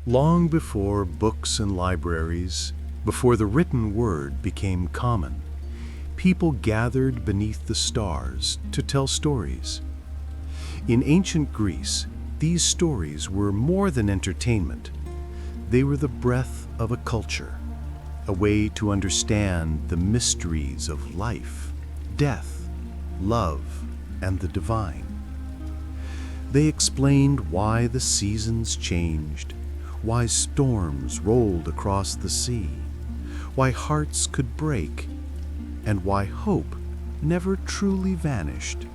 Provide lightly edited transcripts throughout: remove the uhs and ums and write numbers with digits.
Long before books and libraries, before the written word became common, people gathered beneath the stars to tell stories. In ancient Greece, these stories were more than entertainment. They were the breath of a culture, a way to understand the mysteries of life, death, love, and the divine. They explained why the seasons changed, why storms rolled across the sea, why hearts could break, and why hope never truly vanished.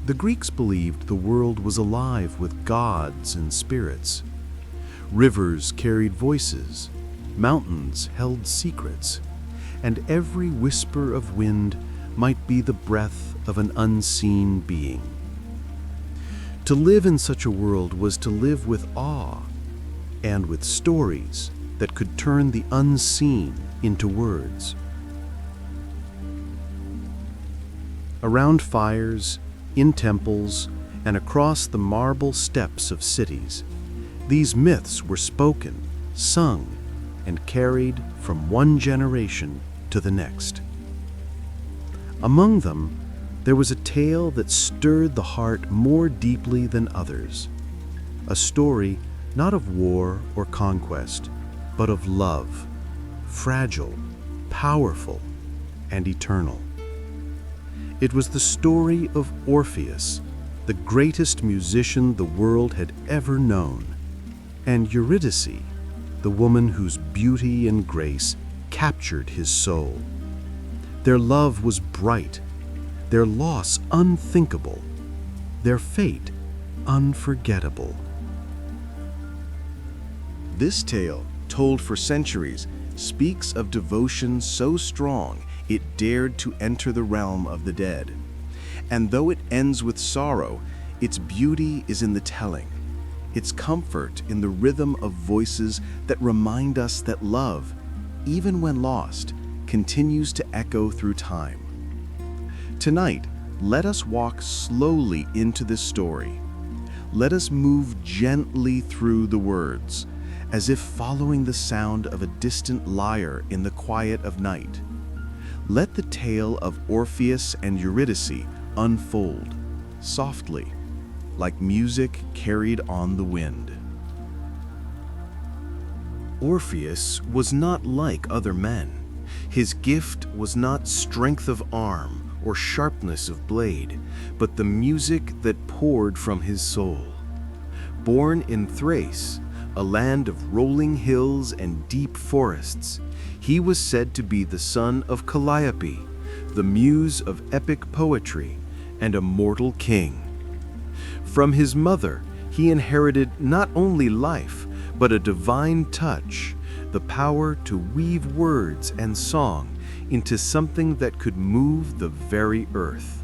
The Greeks believed the world was alive with gods and spirits. Rivers carried voices, mountains held secrets, and every whisper of wind might be the breath of an unseen being. To live in such a world was to live with awe and with stories that could turn the unseen into words. Around fires, in temples, and across the marble steps of cities, these myths were spoken, sung, and carried from one generation to the next. Among them, there was a tale that stirred the heart more deeply than others, a story not of war or conquest, but of love, fragile, powerful, and eternal. It was the story of Orpheus, the greatest musician the world had ever known, and Eurydice, the woman whose beauty and grace captured his soul. Their love was bright, their loss unthinkable, their fate unforgettable. This tale, told for centuries, speaks of devotion so strong it dared to enter the realm of the dead. And though it ends with sorrow, its beauty is in the telling, its comfort in the rhythm of voices that remind us that love, even when lost, continues to echo through time. Tonight, let us walk slowly into this story. Let us move gently through the words, as if following the sound of a distant lyre in the quiet of night. Let the tale of Orpheus and Eurydice unfold, softly, like music carried on the wind. Orpheus was not like other men. His gift was not strength of arm or sharpness of blade, but the music that poured from his soul. Born in Thrace, a land of rolling hills and deep forests, he was said to be the son of Calliope, the muse of epic poetry, and a mortal king. From his mother, he inherited not only life, but a divine touch, the power to weave words and song into something that could move the very earth.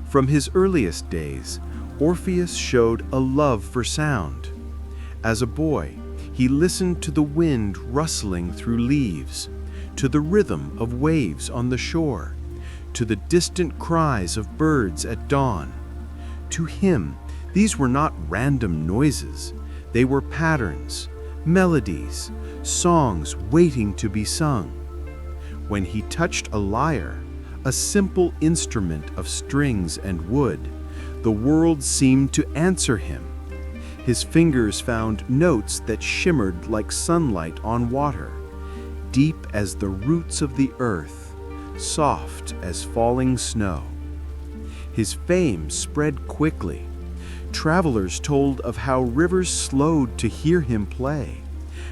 From his earliest days, Orpheus showed a love for sound. As a boy, he listened to the wind rustling through leaves, to the rhythm of waves on the shore, to the distant cries of birds at dawn. To him, these were not random noises. They were patterns, melodies, songs waiting to be sung. When he touched a lyre, a simple instrument of strings and wood, the world seemed to answer him. His fingers found notes that shimmered like sunlight on water, deep as the roots of the earth, soft as falling snow. His fame spread quickly. Travelers told of how rivers slowed to hear him play,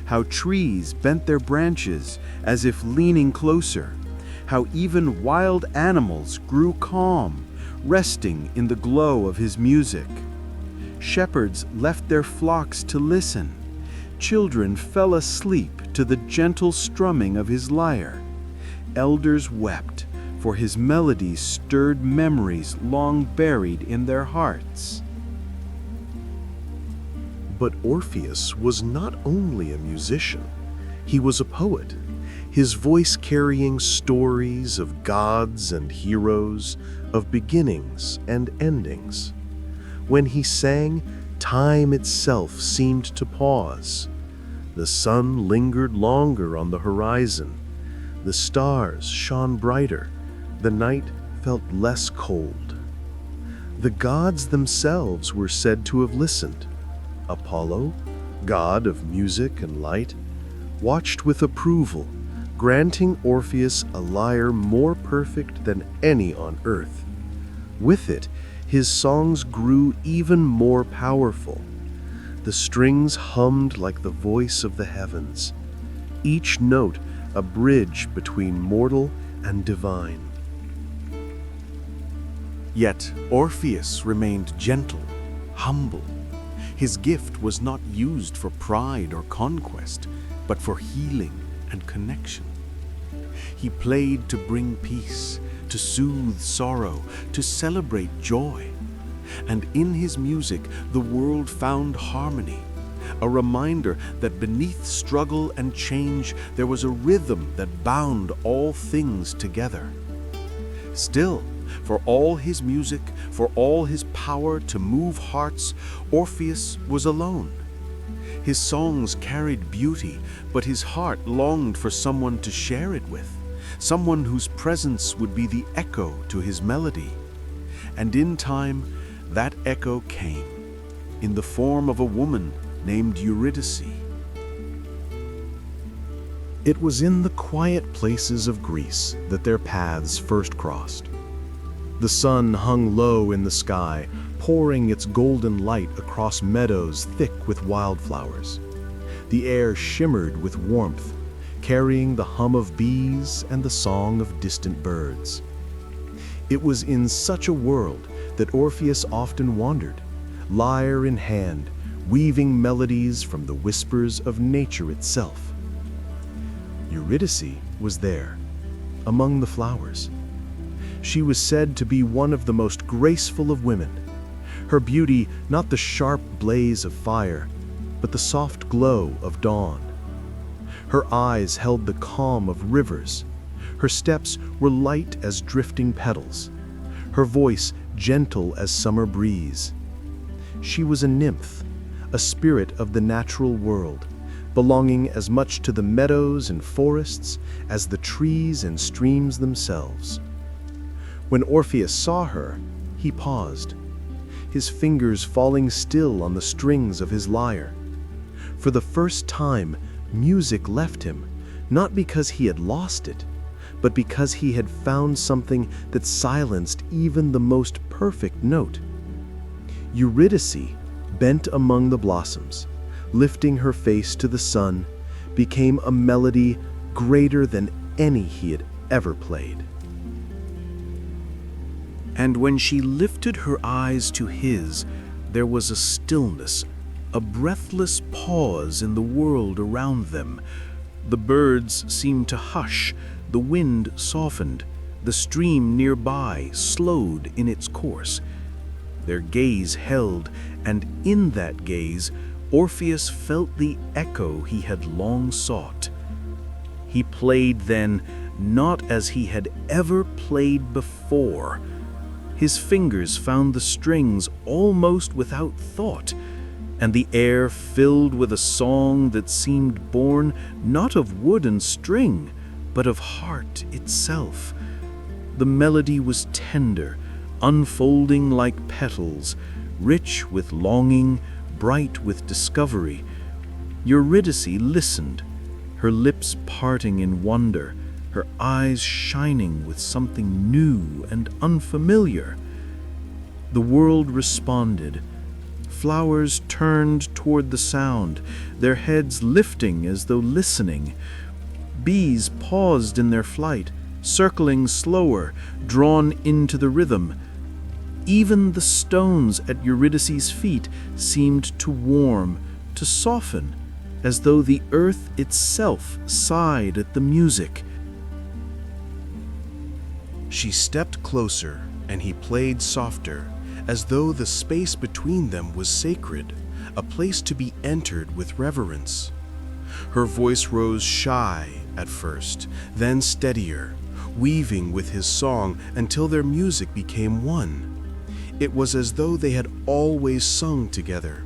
how trees bent their branches as if leaning closer, how even wild animals grew calm, resting in the glow of his music. Shepherds left their flocks to listen. Children fell asleep to the gentle strumming of his lyre. Elders wept, for his melodies stirred memories long buried in their hearts. But Orpheus was not only a musician, he was a poet, his voice carrying stories of gods and heroes, of beginnings and endings. When he sang, Time itself seemed to pause. The sun lingered longer on the horizon. The stars shone brighter. The night felt less cold. The gods themselves were said to have listened. Apollo, god of music and light, watched with approval, granting Orpheus a lyre more perfect than any on earth. With it, his songs grew even more powerful. The strings hummed like the voice of the heavens, each note a bridge between mortal and divine. Yet Orpheus remained gentle, humble. His gift was not used for pride or conquest, but for healing and connection. He played to bring peace, to soothe sorrow, to celebrate joy. And in his music, the world found harmony, a reminder that beneath struggle and change, there was a rhythm that bound all things together. Still, for all his music, for all his power to move hearts, Orpheus was alone. His songs carried beauty, but his heart longed for someone to share it with, someone whose presence would be the echo to his melody. And in time, that echo came, in the form of a woman named Eurydice. It was in the quiet places of Greece that their paths first crossed. The sun hung low in the sky, pouring its golden light across meadows thick with wildflowers. The air shimmered with warmth, carrying the hum of bees and the song of distant birds. It was in such a world that Orpheus often wandered, lyre in hand, weaving melodies from the whispers of nature itself. Eurydice was there, among the flowers. She was said to be one of the most graceful of women, her beauty not the sharp blaze of fire, but the soft glow of dawn. Her eyes held the calm of rivers. Her steps were light as drifting petals, her voice gentle as summer breeze. She was a nymph, a spirit of the natural world, belonging as much to the meadows and forests as the trees and streams themselves. When Orpheus saw her, he paused, his fingers falling still on the strings of his lyre. For the first time, music left him, not because he had lost it, but because he had found something that silenced even the most perfect note. Eurydice, bent among the blossoms, lifting her face to the sun, became a melody greater than any he had ever played. And when she lifted her eyes to his, there was a stillness, a breathless pause in the world around them. The birds seemed to hush, the wind softened, the stream nearby slowed in its course. Their gaze held, and in that gaze, Orpheus felt the echo he had long sought. He played then, not as he had ever played before. His fingers found the strings almost without thought, and the air filled with a song that seemed born not of wood and string, but of heart itself. The melody was tender, unfolding like petals, rich with longing, bright with discovery. Eurydice listened, her lips parting in wonder, her eyes shining with something new and unfamiliar. The world responded. Flowers turned toward the sound, their heads lifting as though listening. Bees paused in their flight, circling slower, drawn into the rhythm. Even the stones at Eurydice's feet seemed to warm, to soften, as though the earth itself sighed at the music. She stepped closer, and he played softer, as though the space between them was sacred, a place to be entered with reverence. Her voice rose shy at first, then steadier, weaving with his song until their music became one. It was as though they had always sung together,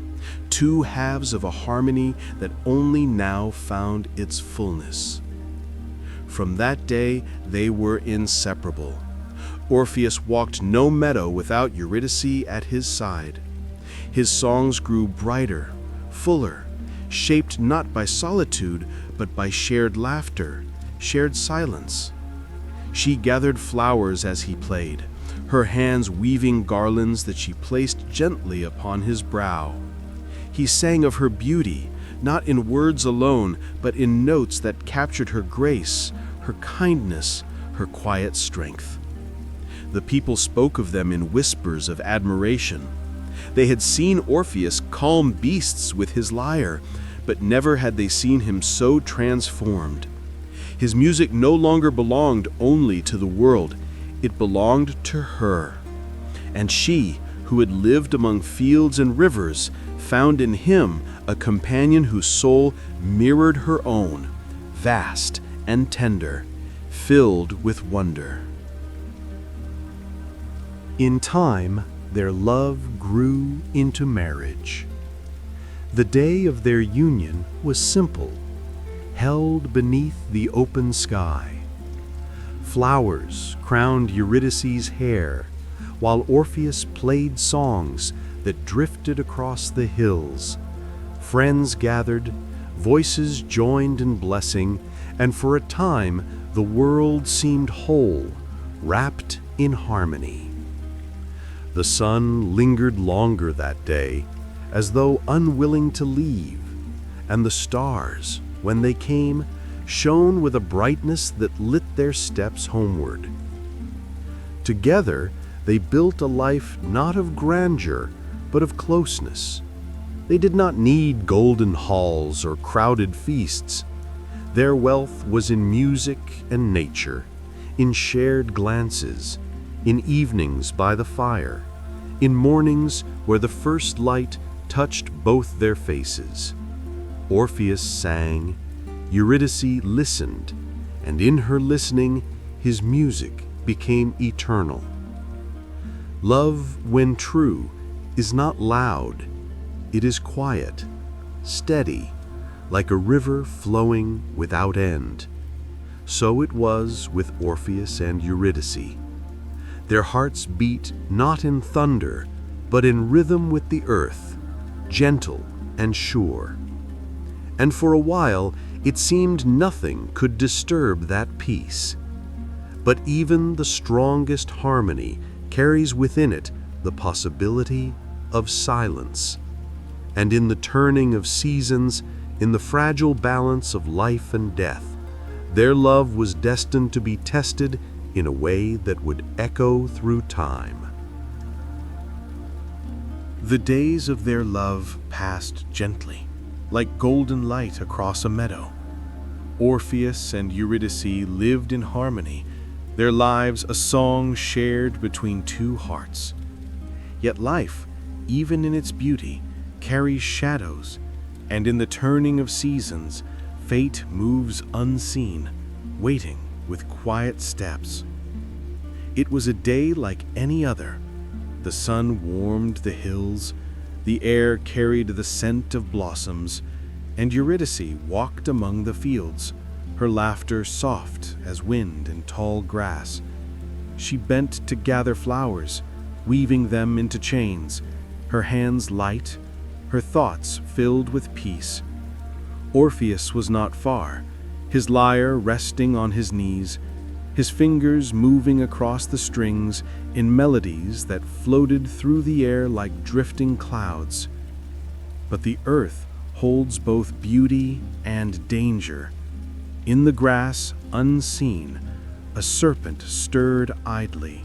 two halves of a harmony that only now found its fullness. From that day, they were inseparable. Orpheus walked no meadow without Eurydice at his side. His songs grew brighter, fuller, shaped not by solitude, but by shared laughter, shared silence. She gathered flowers as he played, her hands weaving garlands that she placed gently upon his brow. He sang of her beauty, not in words alone, but in notes that captured her grace, her kindness, her quiet strength. The people spoke of them in whispers of admiration. They had seen Orpheus calm beasts with his lyre, but never had they seen him so transformed. His music no longer belonged only to the world, it belonged to her. And she, who had lived among fields and rivers, found in him a companion whose soul mirrored her own, vast and tender, filled with wonder. In time, their love grew into marriage. The day of their union was simple, held beneath the open sky. Flowers crowned Eurydice's hair, while Orpheus played songs that drifted across the hills. Friends gathered, voices joined in blessing, and for a time the world seemed whole, wrapped in harmony. The sun lingered longer that day, as though unwilling to leave, and the stars, when they came, shone with a brightness that lit their steps homeward. Together, they built a life not of grandeur, but of closeness. They did not need golden halls or crowded feasts. Their wealth was in music and nature, in shared glances, in evenings by the fire, in mornings where the first light touched both their faces. Orpheus sang, Eurydice listened, and in her listening, his music became eternal. Love, when true, is not loud. It is quiet, steady, like a river flowing without end. So it was with Orpheus and Eurydice. Their hearts beat not in thunder, but in rhythm with the earth, gentle and sure. And for a while, it seemed nothing could disturb that peace. But even the strongest harmony carries within it the possibility of silence. And in the turning of seasons, in the fragile balance of life and death, their love was destined to be tested in a way that would echo through time. The days of their love passed gently, like golden light across a meadow. Orpheus and Eurydice lived in harmony, their lives a song shared between two hearts. Yet life, even in its beauty, carries shadows, and in the turning of seasons, fate moves unseen, waiting with quiet steps. It was a day like any other. The sun warmed the hills, the air carried the scent of blossoms, and Eurydice walked among the fields, her laughter soft as wind in tall grass. She bent to gather flowers, weaving them into chains, her hands light, her thoughts filled with peace. Orpheus was not far, his lyre resting on his knees, his fingers moving across the strings in melodies that floated through the air like drifting clouds. But the earth holds both beauty and danger. In the grass, unseen, a serpent stirred idly.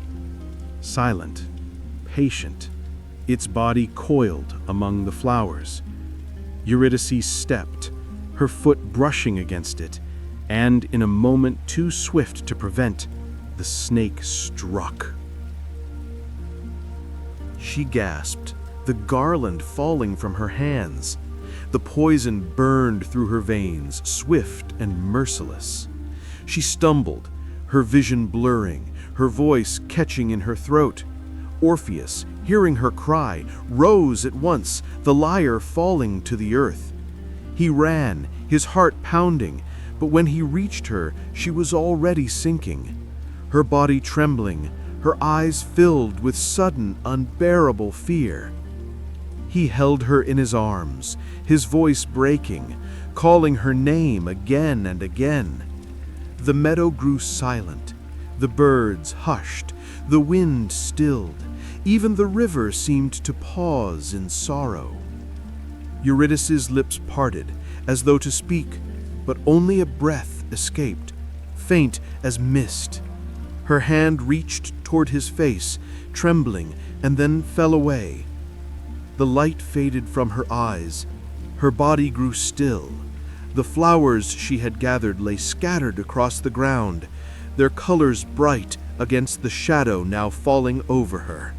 Silent, patient, its body coiled among the flowers. Eurydice stepped, her foot brushing against it, and in a moment too swift to prevent, the snake struck. She gasped, the garland falling from her hands. The poison burned through her veins, swift and merciless. She stumbled, her vision blurring, her voice catching in her throat. Orpheus, hearing her cry, rose at once, the lyre falling to the earth. He ran, his heart pounding, but when he reached her, she was already sinking, her body trembling, her eyes filled with sudden, unbearable fear. He held her in his arms, his voice breaking, calling her name again and again. The meadow grew silent, the birds hushed, the wind stilled, even the river seemed to pause in sorrow. Eurydice's lips parted, as though to speak, but only a breath escaped, faint as mist. Her hand reached toward his face, trembling, and then fell away. The light faded from her eyes. Her body grew still. The flowers she had gathered lay scattered across the ground, their colors bright against the shadow now falling over her.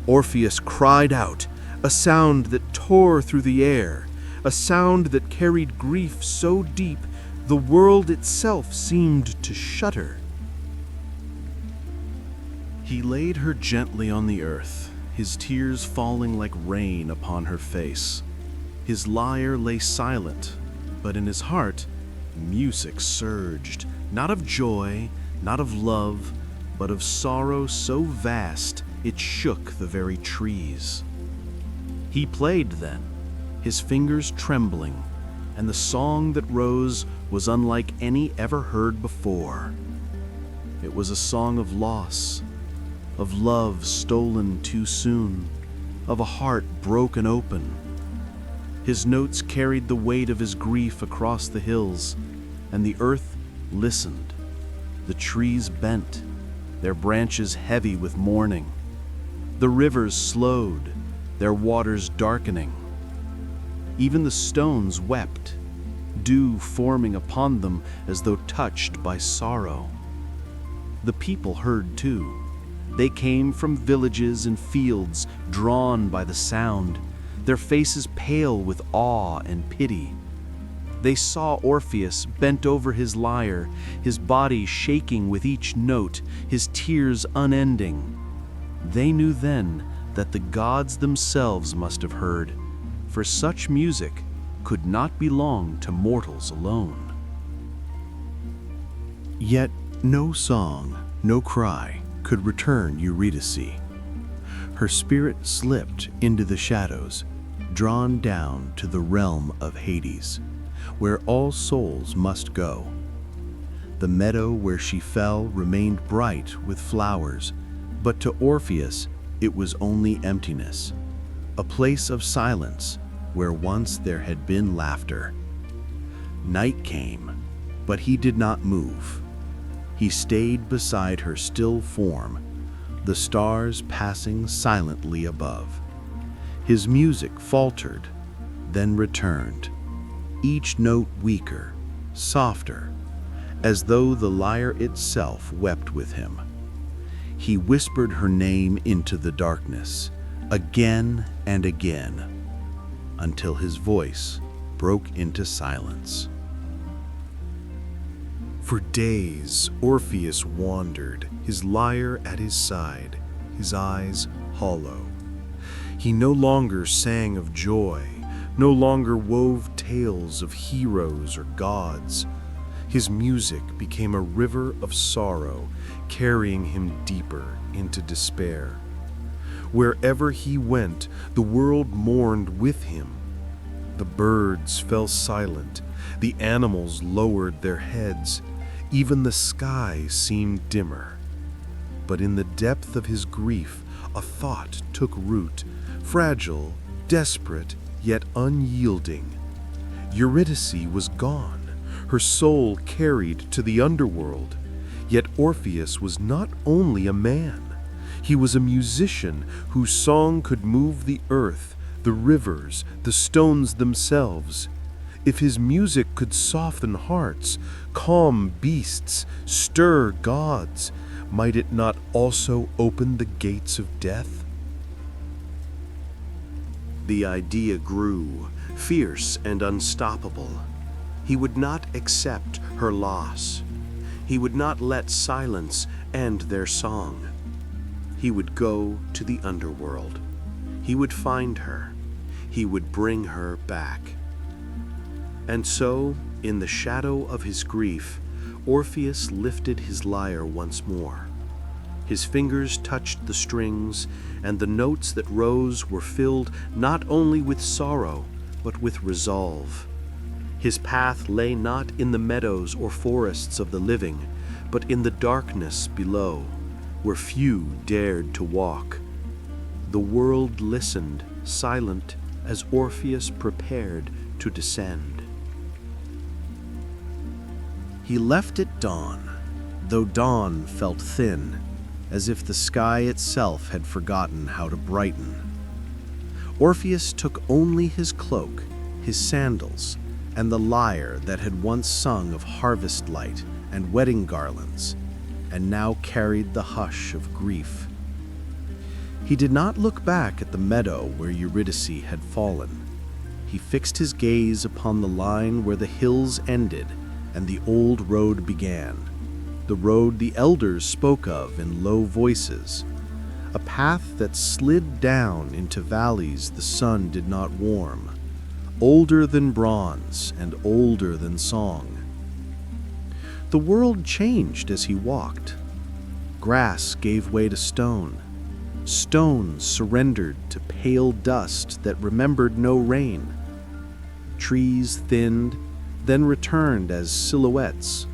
Orpheus cried out, a sound that tore through the air, a sound that carried grief so deep the world itself seemed to shudder. He laid her gently on the earth, his tears falling like rain upon her face. His lyre lay silent, but in his heart, music surged, not of joy, not of love, but of sorrow so vast it shook the very trees. He played then, his fingers trembling, and the song that rose was unlike any ever heard before. It was a song of loss, of love stolen too soon, of a heart broken open. His notes carried the weight of his grief across the hills, and the earth listened. The trees bent, their branches heavy with mourning. The rivers slowed, their waters darkening. Even the stones wept, dew forming upon them as though touched by sorrow. The people heard too. They came from villages and fields, drawn by the sound, their faces pale with awe and pity. They saw Orpheus bent over his lyre, his body shaking with each note, his tears unending. They knew then that the gods themselves must have heard, for such music could not belong to mortals alone. Yet no song, no cry could return Eurydice. Her spirit slipped into the shadows, drawn down to the realm of Hades, where all souls must go. The meadow where she fell remained bright with flowers, but to Orpheus it was only emptiness, a place of silence where once there had been laughter. Night came, but he did not move. He stayed beside her still form, the stars passing silently above. His music faltered, then returned, each note weaker, softer, as though the lyre itself wept with him. He whispered her name into the darkness, again and again, until his voice broke into silence. For days, Orpheus wandered, his lyre at his side, his eyes hollow. He no longer sang of joy, no longer wove tales of heroes or gods. His music became a river of sorrow, carrying him deeper into despair. Wherever he went, the world mourned with him. The birds fell silent, the animals lowered their heads, even the sky seemed dimmer. But in the depth of his grief, a thought took root, fragile, desperate, yet unyielding. Eurydice was gone, her soul carried to the underworld. Yet Orpheus was not only a man. He was a musician whose song could move the earth, the rivers, the stones themselves. If his music could soften hearts, calm beasts, stir gods, might it not also open the gates of death? The idea grew, fierce and unstoppable. He would not accept her loss. He would not let silence end their song. He would go to the underworld. He would find her. He would bring her back. And so, in the shadow of his grief, Orpheus lifted his lyre once more. His fingers touched the strings, and the notes that rose were filled not only with sorrow, but with resolve. His path lay not in the meadows or forests of the living, but in the darkness below, where few dared to walk. The world listened, silent, as Orpheus prepared to descend. He left at dawn, though dawn felt thin, as if the sky itself had forgotten how to brighten. Orpheus took only his cloak, his sandals, and the lyre that had once sung of harvest light and wedding garlands, and now carried the hush of grief. He did not look back at the meadow where Eurydice had fallen. He fixed his gaze upon the line where the hills ended and the old road began, the road the elders spoke of in low voices, a path that slid down into valleys the sun did not warm, older than bronze and older than song. The world changed as he walked. Grass gave way to stone. Stone surrendered to pale dust that remembered no rain. Trees thinned, then returned as silhouettes,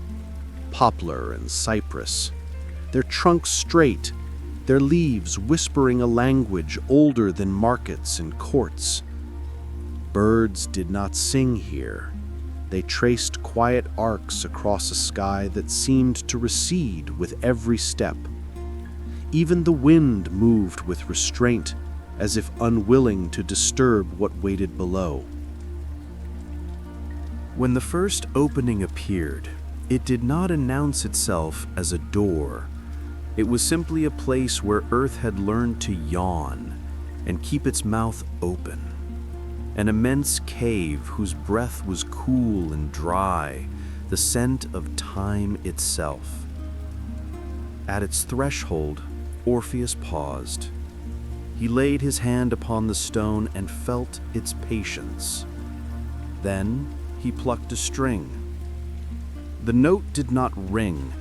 poplar and cypress, their trunks straight, their leaves whispering a language older than markets and courts. Birds did not sing here. They traced quiet arcs across a sky that seemed to recede with every step. Even the wind moved with restraint, as if unwilling to disturb what waited below. When the first opening appeared, it did not announce itself as a door. It was simply a place where Earth had learned to yawn and keep its mouth open. An immense cave whose breath was cool and dry, the scent of time itself. At its threshold, Orpheus paused. He laid his hand upon the stone and felt its patience. Then he plucked a string. The note did not ring.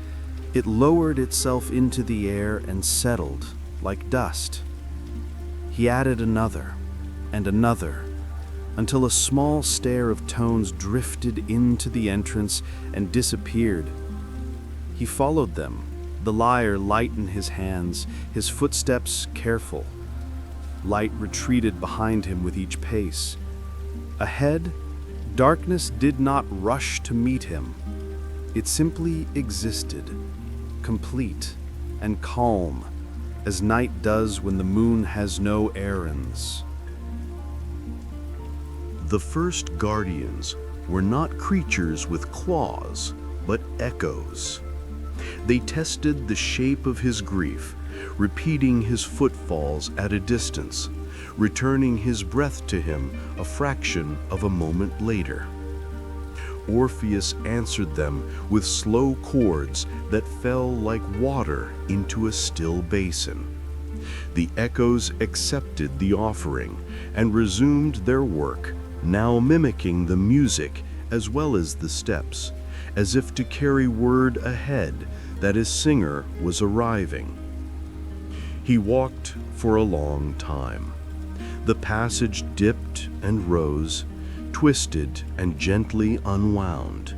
It lowered itself into the air and settled like dust. He added another and another, until a small stair of tones drifted into the entrance and disappeared. He followed them, the lyre light in his hands, his footsteps careful. Light retreated behind him with each pace. Ahead, darkness did not rush to meet him. It simply existed, complete and calm, as night does when the moon has no errands. The first guardians were not creatures with claws, but echoes. They tested the shape of his grief, repeating his footfalls at a distance, returning his breath to him a fraction of a moment later. Orpheus answered them with slow chords that fell like water into a still basin. The echoes accepted the offering and resumed their work, now mimicking the music as well as the steps, as if to carry word ahead that his singer was arriving. He walked for a long time. The passage dipped and rose, twisted and gently unwound.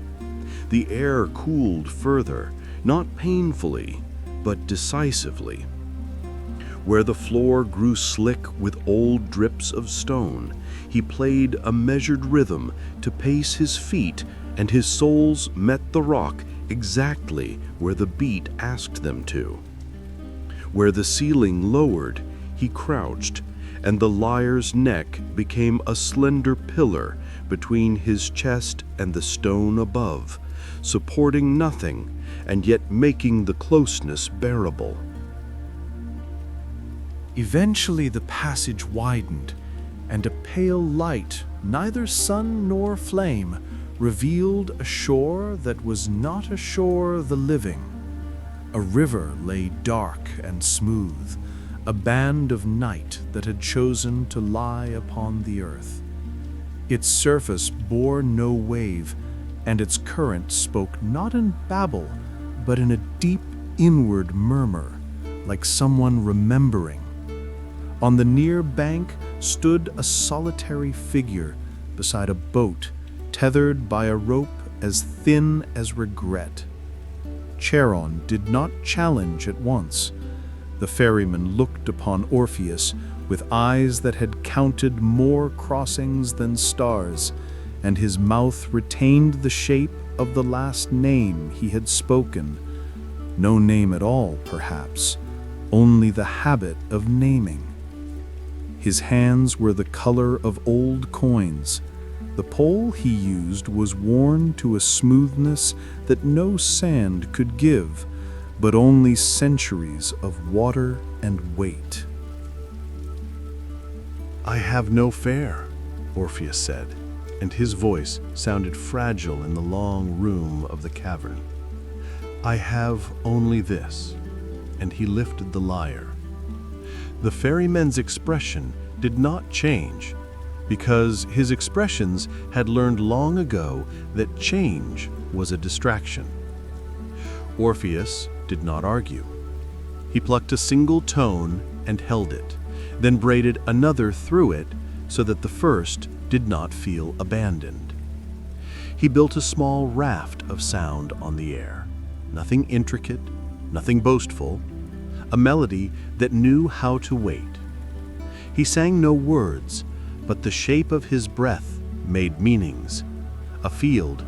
The air cooled further, not painfully, but decisively. Where the floor grew slick with old drips of stone, he played a measured rhythm to pace his feet, and his soles met the rock exactly where the beat asked them to. Where the ceiling lowered, he crouched, and the lyre's neck became a slender pillar between his chest and the stone above, supporting nothing and yet making the closeness bearable. Eventually the passage widened, and a pale light, neither sun nor flame, revealed a shore that was not a shore the living. A river lay dark and smooth, a band of night that had chosen to lie upon the earth. Its surface bore no wave, and its current spoke not in babble, but in a deep inward murmur, like someone remembering. On the near bank stood a solitary figure beside a boat, tethered by a rope as thin as regret. Charon did not challenge at once. The ferryman looked upon Orpheus with eyes that had counted more crossings than stars, and his mouth retained the shape of the last name he had spoken. No name at all, perhaps, only the habit of naming. His hands were the color of old coins. The pole he used was worn to a smoothness that no sand could give, but only centuries of water and weight. "I have no fare," Orpheus said, and his voice sounded fragile in the long room of the cavern. "I have only this," and he lifted the lyre. The ferryman's expression did not change, because his expressions had learned long ago that change was a distraction. Orpheus did not argue. He plucked a single tone and held it, then braided another through it so that the first did not feel abandoned. He built a small raft of sound on the air, nothing intricate, nothing boastful, a melody that knew how to wait. He sang no words, but the shape of his breath made meanings. A field,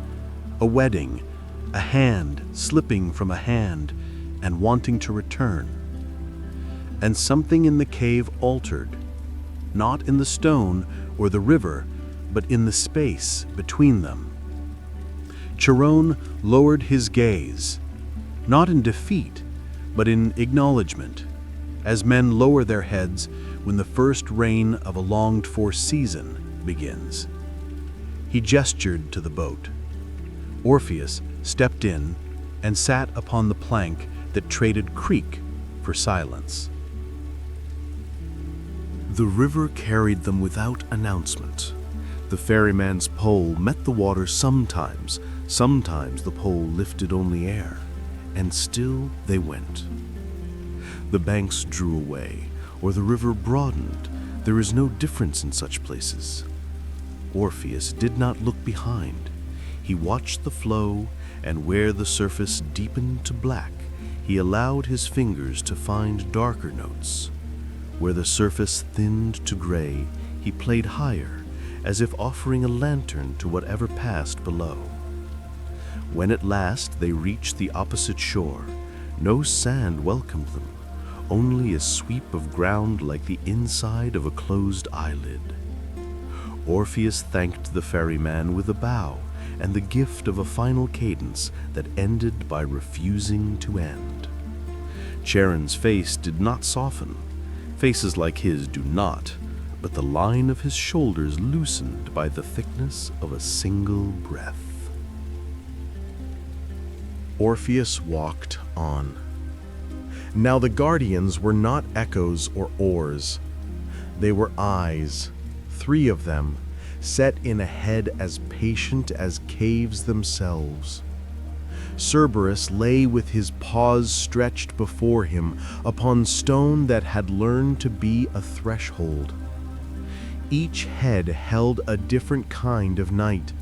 a wedding, a hand slipping from a hand and wanting to return. And something in the cave altered, not in the stone or the river, but in the space between them. Charon lowered his gaze, not in defeat, but in acknowledgement, as men lower their heads when the first rain of a longed-for season begins. He gestured to the boat. Orpheus stepped in and sat upon the plank that traded creak for silence. The river carried them without announcement. The ferryman's pole met the water sometimes the pole lifted only air, and still they went. The banks drew away, or the river broadened. There is no difference in such places. Orpheus did not look behind. He watched the flow, and where the surface deepened to black, he allowed his fingers to find darker notes. Where the surface thinned to gray, he played higher, as if offering a lantern to whatever passed below. When at last they reached the opposite shore, no sand welcomed them, only a sweep of ground like the inside of a closed eyelid. Orpheus thanked the ferryman with a bow and the gift of a final cadence that ended by refusing to end. Charon's face did not soften. Faces like his do not, but the line of his shoulders loosened by the thickness of a single breath. Orpheus walked on. Now the guardians were not echoes or oars. They were eyes, 3 of them, set in a head as patient as caves themselves. Cerberus lay with his paws stretched before him upon stone that had learned to be a threshold. Each head held a different kind of night.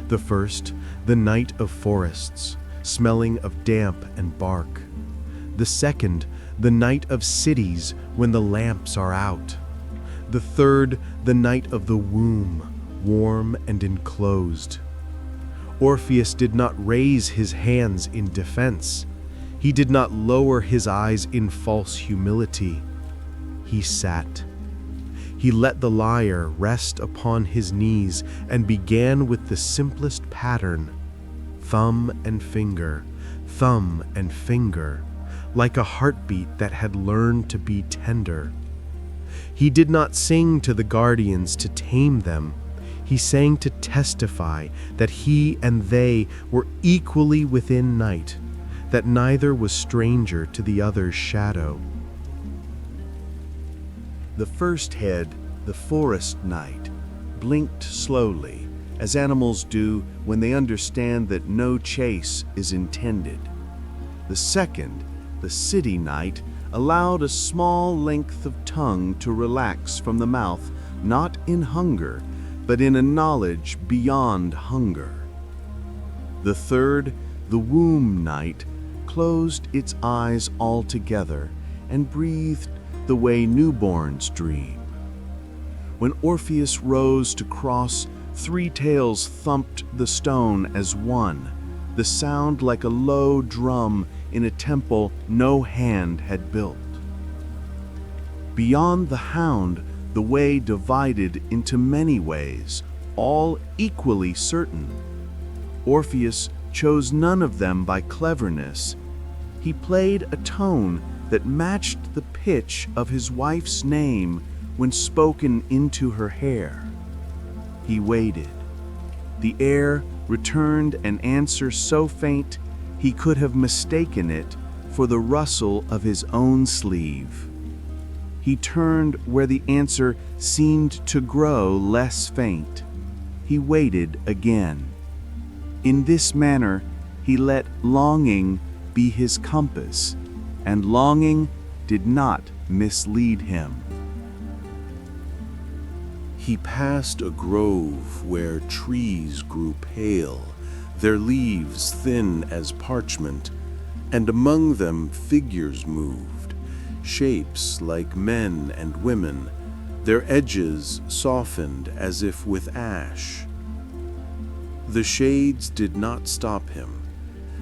The first, the night of forests, smelling of damp and bark. The second, the night of cities when the lamps are out. The third, the night of the womb, warm and enclosed. Orpheus did not raise his hands in defense. He did not lower his eyes in false humility. He sat. He let the lyre rest upon his knees and began with the simplest pattern, thumb and finger, like a heartbeat that had learned to be tender. He did not sing to the guardians to tame them. He sang to testify that he and they were equally within night, that neither was stranger to the other's shadow. The first head, the forest knight, blinked slowly, as animals do when they understand that no chase is intended. The second, the city knight, allowed a small length of tongue to relax from the mouth, not in hunger, but in a knowledge beyond hunger. The third, the womb knight, closed its eyes altogether and breathed the way newborns dream. When Orpheus rose to cross, three tails thumped the stone as one, the sound like a low drum in a temple no hand had built. Beyond the hound, the way divided into many ways, all equally certain. Orpheus chose none of them by cleverness. He played a tone that matched the pitch of his wife's name when spoken into her hair. He waited. The air returned an answer so faint he could have mistaken it for the rustle of his own sleeve. He turned where the answer seemed to grow less faint. He waited again. In this manner, he let longing be his compass, and longing did not mislead him. He passed a grove where trees grew pale, their leaves thin as parchment, and among them figures moved, shapes like men and women, their edges softened as if with ash. The shades did not stop him.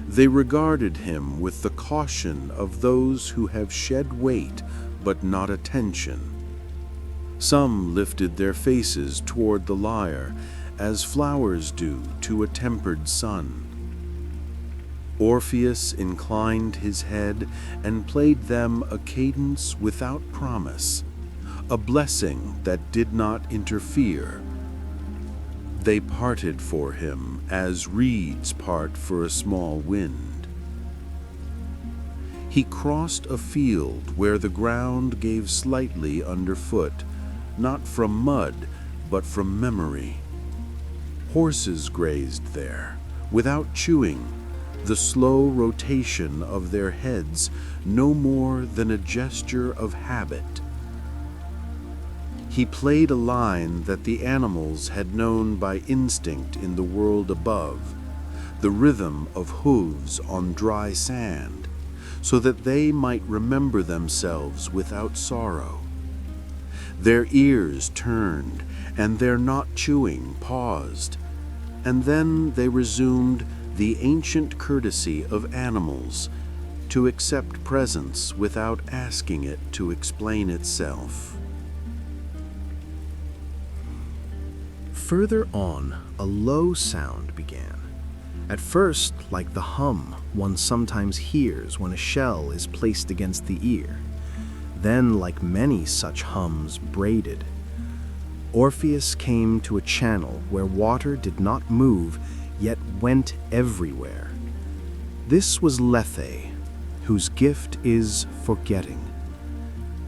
They regarded him with the caution of those who have shed weight but not attention. Some lifted their faces toward the lyre, as flowers do to a tempered sun. Orpheus inclined his head and played them a cadence without promise, a blessing that did not interfere. They parted for him as reeds part for a small wind. He crossed a field where the ground gave slightly underfoot, not from mud, but from memory. Horses grazed there, without chewing, the slow rotation of their heads no more than a gesture of habit. He played a line that the animals had known by instinct in the world above, the rhythm of hooves on dry sand, so that they might remember themselves without sorrow. Their ears turned, and their not chewing paused, and then they resumed the ancient courtesy of animals to accept presence without asking it to explain itself. Further on, a low sound began. At first, like the hum one sometimes hears when a shell is placed against the ear. Then, like many such hums, braided. Orpheus came to a channel where water did not move, yet went everywhere. This was Lethe, whose gift is forgetting.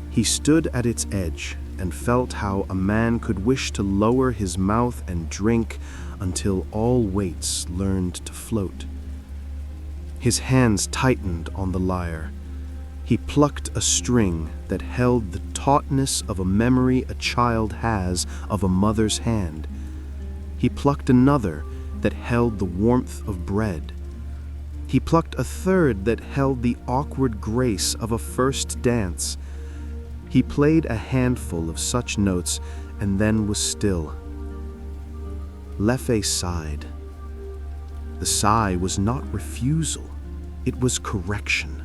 He stood at its edge and felt how a man could wish to lower his mouth and drink until all weights learned to float. His hands tightened on the lyre. He plucked a string that held the tautness of a memory a child has of a mother's hand. He plucked another that held the warmth of bread. He plucked a third that held the awkward grace of a first dance. He played a handful of such notes and then was still. Lethe sighed. The sigh was not refusal, it was correction.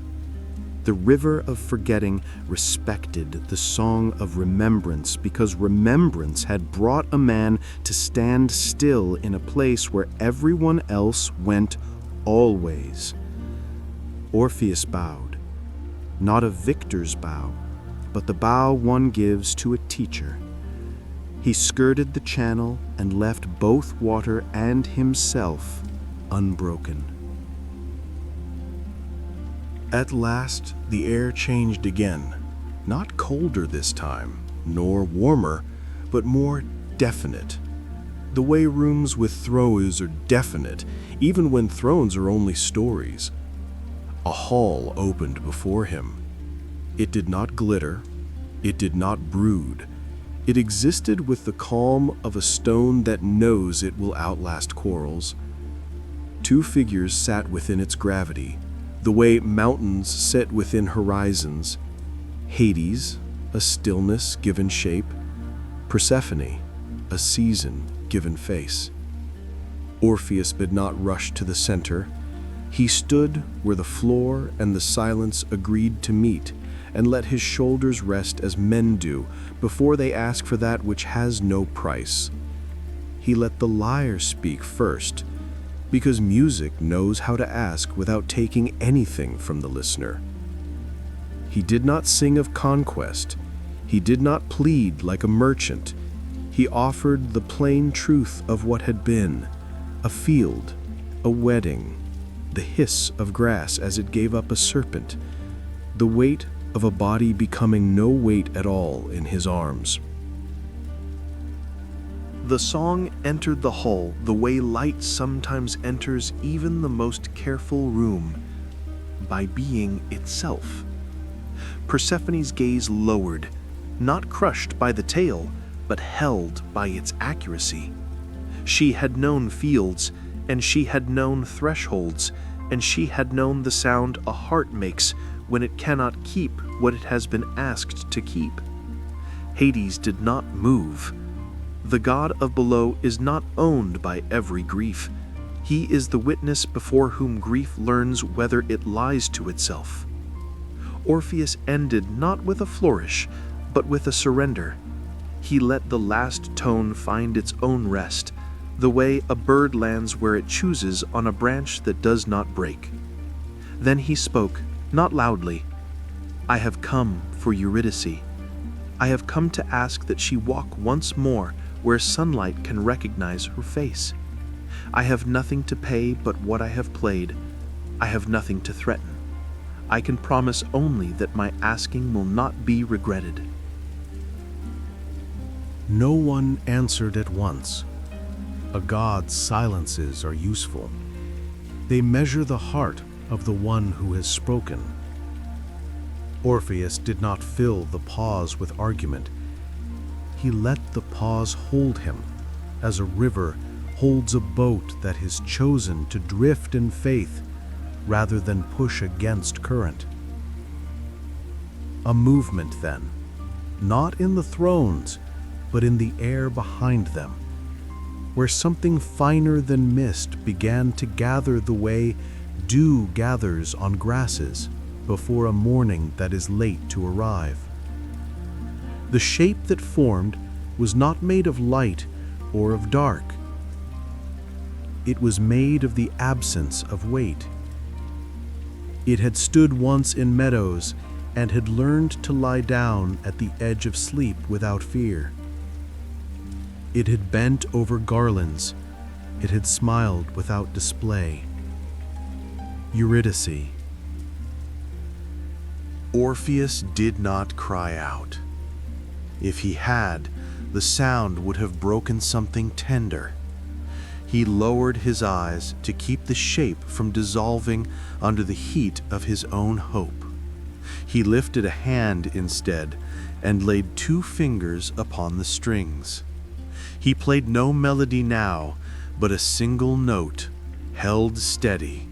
The river of forgetting respected the song of remembrance because remembrance had brought a man to stand still in a place where everyone else went always. Orpheus bowed, not a victor's bow, but the bow one gives to a teacher. He skirted the channel and left both water and himself unbroken. At last, the air changed again, not colder this time, nor warmer, but more definite. The way rooms with thrones are definite, even when thrones are only stories. A hall opened before him. It did not glitter, it did not brood. It existed with the calm of a stone that knows it will outlast quarrels. Two figures sat within its gravity, the way mountains sit within horizons. Hades, a stillness given shape. Persephone, a season given face. Orpheus did not rush to the center. He stood where the floor and the silence agreed to meet, and let his shoulders rest as men do before they ask for that which has no price. He let the lyre speak first, because music knows how to ask without taking anything from the listener. He did not sing of conquest. He did not plead like a merchant. He offered the plain truth of what had been: a field, a wedding, the hiss of grass as it gave up a serpent, the weight of a body becoming no weight at all in his arms. The song entered the hall the way light sometimes enters even the most careful room, by being itself. Persephone's gaze lowered, not crushed by the tale, but held by its accuracy. She had known fields, and she had known thresholds, and she had known the sound a heart makes when it cannot keep what it has been asked to keep. Hades did not move. The god of below is not owned by every grief. He is the witness before whom grief learns whether it lies to itself. Orpheus ended not with a flourish, but with a surrender. He let the last tone find its own rest, the way a bird lands where it chooses on a branch that does not break. Then he spoke, not loudly. I have come for Eurydice. I have come to ask that she walk once more where sunlight can recognize her face. I have nothing to pay but what I have played. I have nothing to threaten. I can promise only that my asking will not be regretted. No one answered at once. A god's silences are useful. They measure the heart of the one who has spoken. Orpheus did not fill the pause with argument. He let the pause hold him, as a river holds a boat that is chosen to drift in faith rather than push against current. A movement then, not in the thrones, but in the air behind them, where something finer than mist began to gather the way dew gathers on grasses before a morning that is late to arrive. The shape that formed was not made of light or of dark. It was made of the absence of weight. It had stood once in meadows and had learned to lie down at the edge of sleep without fear. It had bent over garlands. It had smiled without display. Eurydice. Orpheus did not cry out. If he had, the sound would have broken something tender. He lowered his eyes to keep the shape from dissolving under the heat of his own hope. He lifted a hand instead and laid 2 fingers upon the strings. He played no melody now, but a single note, held steady,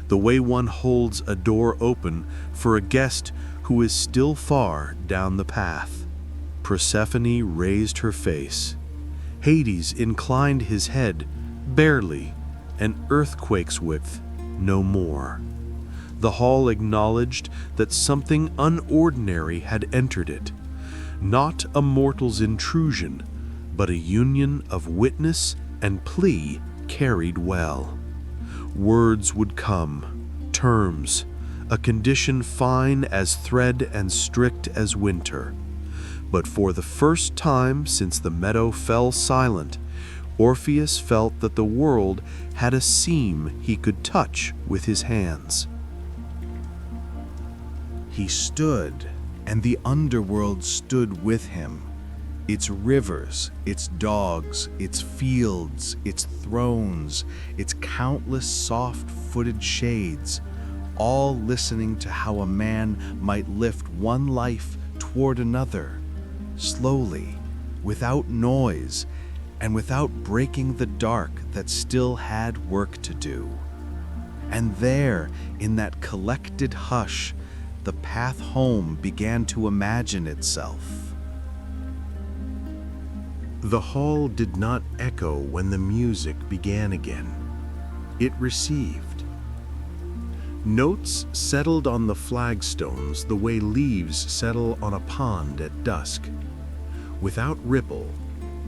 the way one holds a door open for a guest who is still far down the path. Persephone raised her face. Hades inclined his head, barely, an earthquake's width, no more. The hall acknowledged that something unordinary had entered it, not a mortal's intrusion, but a union of witness and plea carried well. Words would come, terms, a condition fine as thread and strict as winter. But for the first time since the meadow fell silent, Orpheus felt that the world had a seam he could touch with his hands. He stood and the underworld stood with him. Its rivers, its dogs, its fields, its thrones, its countless soft-footed shades, all listening to how a man might lift one life toward another, slowly, without noise, and without breaking the dark that still had work to do. And there, in that collected hush, the path home began to imagine itself. The hall did not echo when the music began again. It received. Notes settled on the flagstones the way leaves settle on a pond at dusk, without ripple,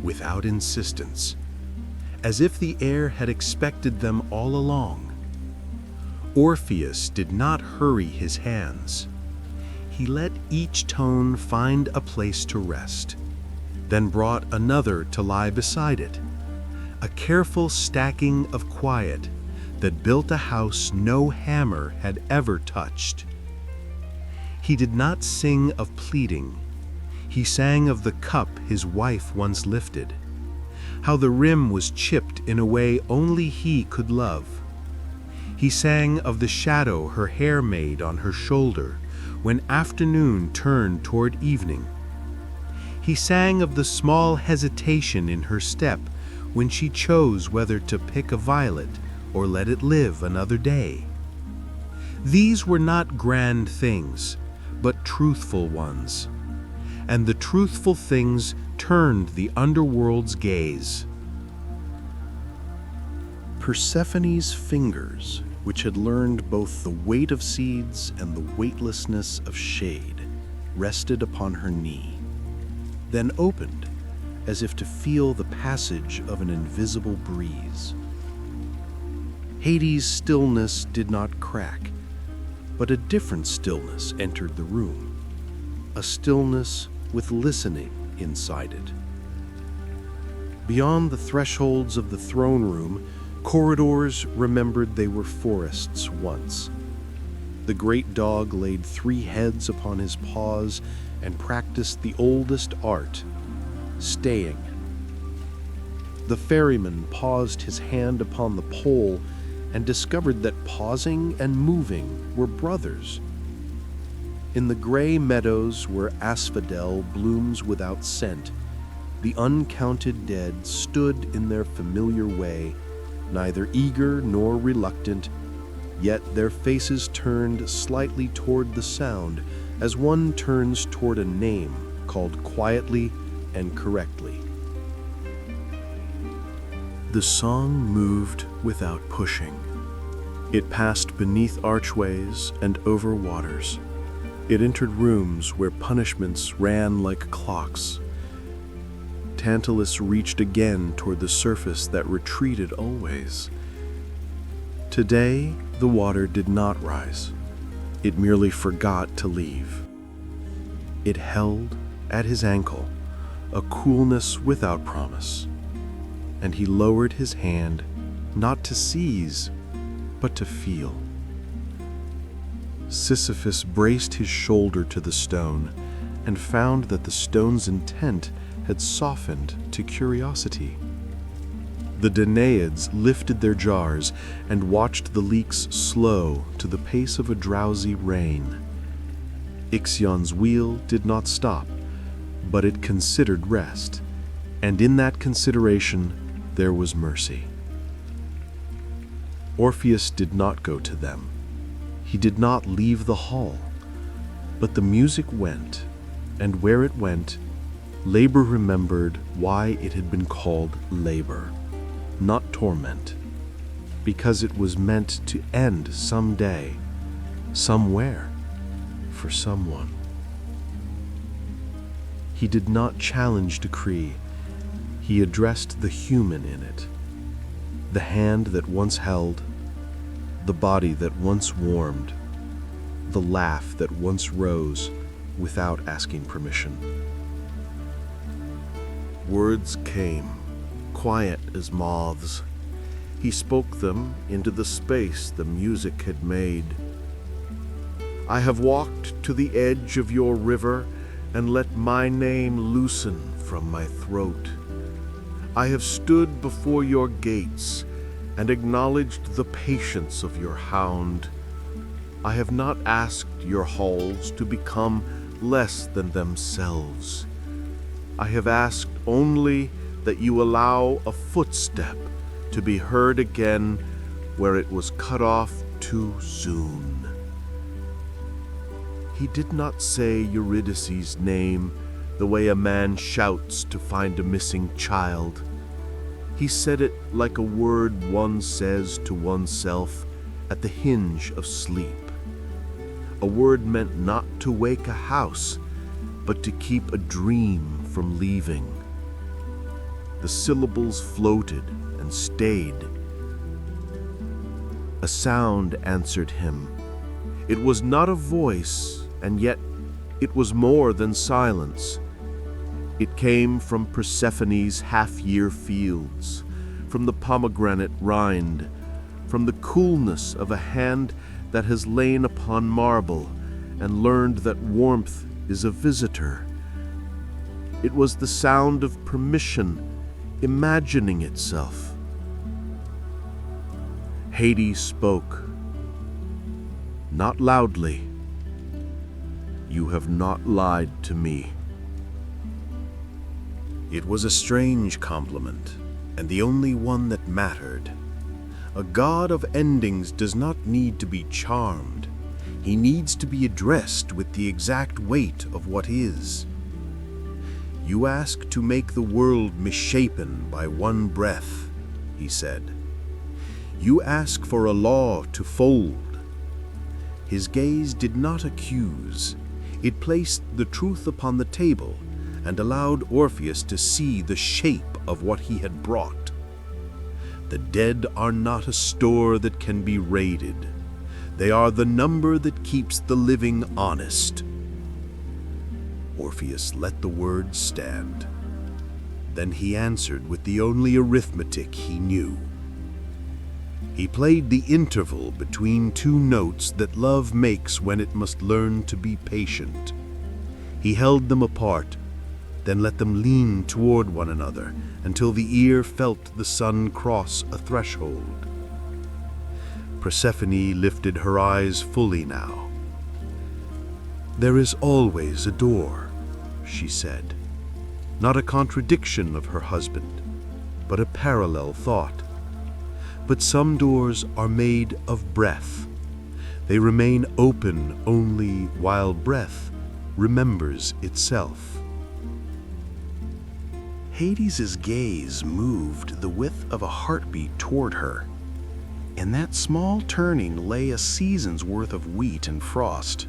without insistence, as if the air had expected them all along. Orpheus did not hurry his hands. He let each tone find a place to rest, then brought another to lie beside it, a careful stacking of quiet that built a house no hammer had ever touched. He did not sing of pleading. He sang of the cup his wife once lifted, how the rim was chipped in a way only he could love. He sang of the shadow her hair made on her shoulder when afternoon turned toward evening. He sang of the small hesitation in her step when she chose whether to pick a violet or let it live another day. These were not grand things, but truthful ones, and the truthful things turned the underworld's gaze. Persephone's fingers, which had learned both the weight of seeds and the weightlessness of shade, rested upon her knee, then opened as if to feel the passage of an invisible breeze. Hades' stillness did not crack, but a different stillness entered the room, a stillness with listening inside it. Beyond the thresholds of the throne room, corridors remembered they were forests once. The great dog laid 3 heads upon his paws and practiced the oldest art, staying. The ferryman paused his hand upon the pole and discovered that pausing and moving were brothers. In the gray meadows where asphodel blooms without scent, the uncounted dead stood in their familiar way, neither eager nor reluctant, yet their faces turned slightly toward the sound as one turns toward a name called quietly and correctly. The song moved without pushing. It passed beneath archways and over waters. It entered rooms where punishments ran like clocks. Tantalus reached again toward the surface that retreated always. Today, the water did not rise. It merely forgot to leave. It held at his ankle a coolness without promise, and he lowered his hand not to seize, but to feel. Sisyphus braced his shoulder to the stone and found that the stone's intent had softened to curiosity. The Danaids lifted their jars and watched the leaks slow to the pace of a drowsy rain. Ixion's wheel did not stop, but it considered rest, and in that consideration there was mercy. Orpheus did not go to them. He did not leave the hall, but the music went, and where it went, labor remembered why it had been called labor, not torment, because it was meant to end some day, somewhere, for someone. He did not challenge decree. He addressed the human in it, the hand that once held, the body that once warmed, the laugh that once rose without asking permission. Words came, quiet as moths. He spoke them into the space the music had made. I have walked to the edge of your river and let my name loosen from my throat. I have stood before your gates and acknowledged the patience of your hound. I have not asked your halls to become less than themselves. I have asked only that you allow a footstep to be heard again where it was cut off too soon. He did not say Eurydice's name the way a man shouts to find a missing child. He said it like a word one says to oneself at the hinge of sleep. A word meant not to wake a house, but to keep a dream from leaving. The syllables floated and stayed. A sound answered him. It was not a voice, and yet it was more than silence. It came from Persephone's half-year fields, from the pomegranate rind, from the coolness of a hand that has lain upon marble and learned that warmth is a visitor. It was the sound of permission imagining itself. Hades spoke, not loudly. You have not lied to me. It was a strange compliment, and the only one that mattered. A god of endings does not need to be charmed. He needs to be addressed with the exact weight of what is. You ask to make the world misshapen by one breath, he said. You ask for a law to fold. His gaze did not accuse. It placed the truth upon the table and allowed Orpheus to see the shape of what he had brought. The dead are not a store that can be raided. They are the number that keeps the living honest. Orpheus let the words stand. Then he answered with the only arithmetic he knew. He played the interval between two notes that love makes when it must learn to be patient. He held them apart, then let them lean toward one another until the ear felt the sun cross a threshold. Persephone lifted her eyes fully now. There is always a door, she said, not a contradiction of her husband, but a parallel thought. But some doors are made of breath. They remain open only while breath remembers itself. Hades's gaze moved the width of a heartbeat toward her. In that small turning lay a season's worth of wheat and frost.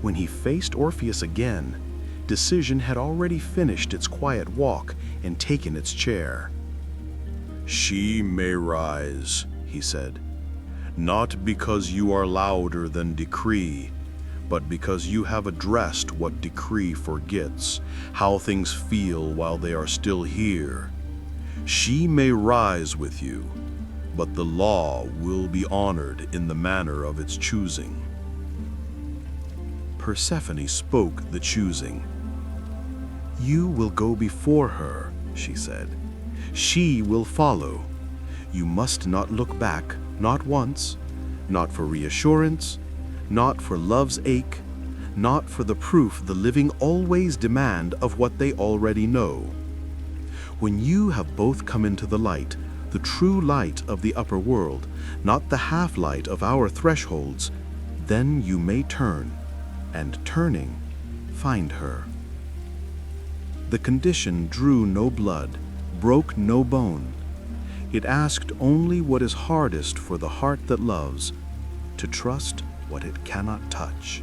When he faced Orpheus again, decision had already finished its quiet walk and taken its chair. She may rise, he said, not because you are louder than decree, but because you have addressed what decree forgets, how things feel while they are still here. She may rise with you, but the law will be honored in the manner of its choosing. Persephone spoke the choosing. You will go before her, she said. She will follow. You must not look back, not once, not for reassurance, not for love's ache, not for the proof the living always demand of what they already know. When you have both come into the light, the true light of the upper world, not the half-light of our thresholds, then you may turn, and turning, find her. The condition drew no blood, broke no bone. It asked only what is hardest for the heart that loves, to trust what it cannot touch.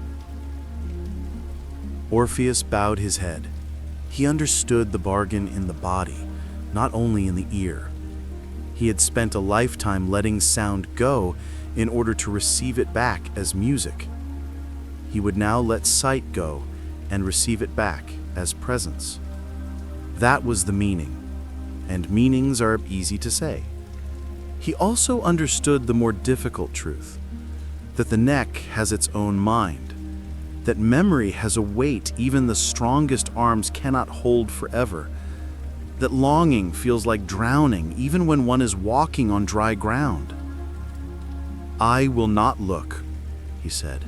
Orpheus bowed his head. He understood the bargain in the body, not only in the ear. He had spent a lifetime letting sound go in order to receive it back as music. He would now let sight go and receive it back as presence. That was the meaning, and meanings are easy to say. He also understood the more difficult truth. that the neck has its own mind, that memory has a weight even the strongest arms cannot hold forever, that longing feels like drowning even when one is walking on dry ground. "I will not look," he said,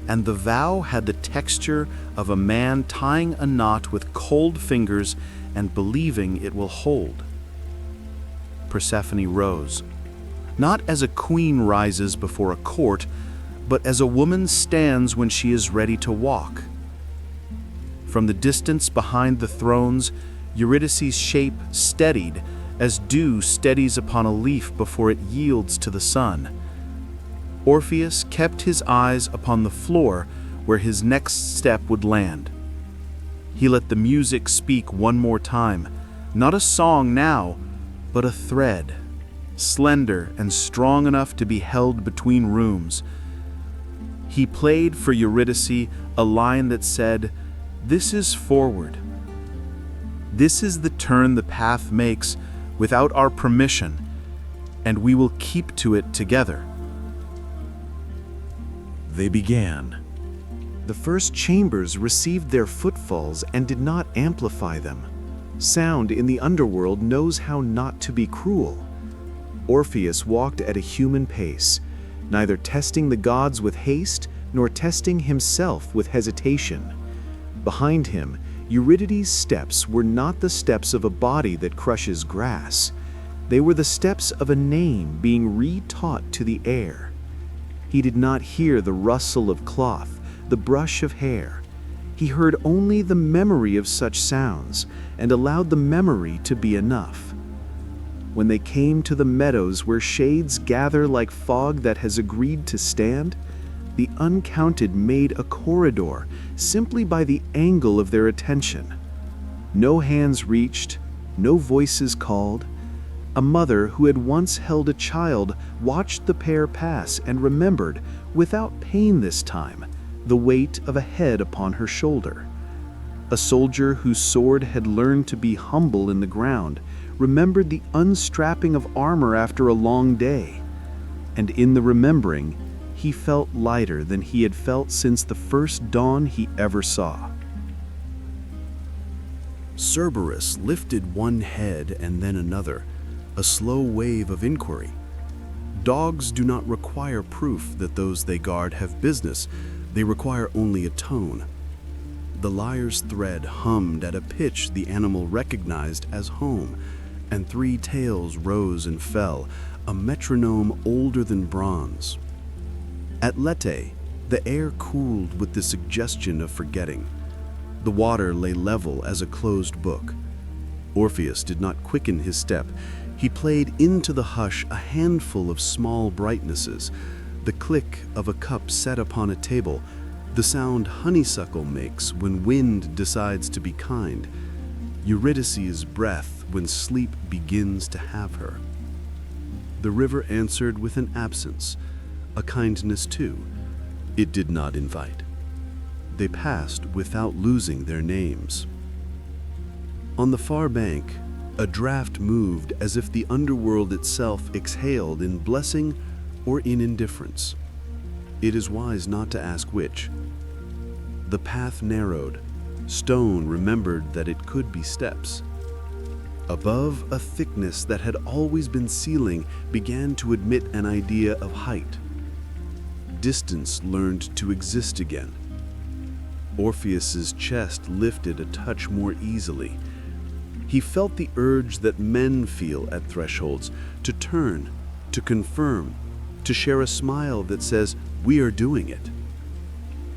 and the vow had the texture of a man tying a knot with cold fingers and believing it will hold. Persephone rose, not as a queen rises before a court, but as a woman stands when she is ready to walk. From the distance behind the thrones, Eurydice's shape steadied as dew steadies upon a leaf before it yields to the sun. Orpheus kept his eyes upon the floor where his next step would land. He let the music speak one more time, not a song now, but a thread, slender and strong enough to be held between rooms. He played for Eurydice a line that said, "This is forward. This is the turn the path makes without our permission, and we will keep to it together." They began. The first chambers received their footfalls and did not amplify them. Sound in the underworld knows how not to be cruel. Orpheus walked at a human pace, neither testing the gods with haste nor testing himself with hesitation. Behind him, Eurydice's steps were not the steps of a body that crushes grass. They were the steps of a name being re-taught to the air. He did not hear the rustle of cloth, the brush of hair. He heard only the memory of such sounds and allowed the memory to be enough. When they came to the meadows where shades gather like fog that has agreed to stand, the uncounted made a corridor simply by the angle of their attention. No hands reached, no voices called. A mother who had once held a child watched the pair pass and remembered, without pain this time, the weight of a head upon her shoulder. A soldier whose sword had learned to be humble in the ground remembered the unstrapping of armor after a long day, and in the remembering, he felt lighter than he had felt since the first dawn he ever saw. Cerberus lifted one head and then another, a slow wave of inquiry. Dogs do not require proof that those they guard have business, they require only a tone. The lyre's thread hummed at a pitch the animal recognized as home, and three tails rose and fell, a metronome older than bronze. At Lete, the air cooled with the suggestion of forgetting. The water lay level as a closed book. Orpheus did not quicken his step. He played into the hush a handful of small brightnesses, the click of a cup set upon a table, the sound honeysuckle makes when wind decides to be kind, Eurydice's breath when sleep begins to have her. The river answered with an absence, a kindness too. It did not invite. They passed without losing their names. On the far bank, a draft moved as if the underworld itself exhaled in blessing or in indifference. It is wise not to ask which. The path narrowed. Stone remembered that it could be steps. Above, a thickness that had always been ceiling began to admit an idea of height. Distance learned to exist again. Orpheus's chest lifted a touch more easily. He felt the urge that men feel at thresholds, to turn, to confirm, to share a smile that says, "We are doing it."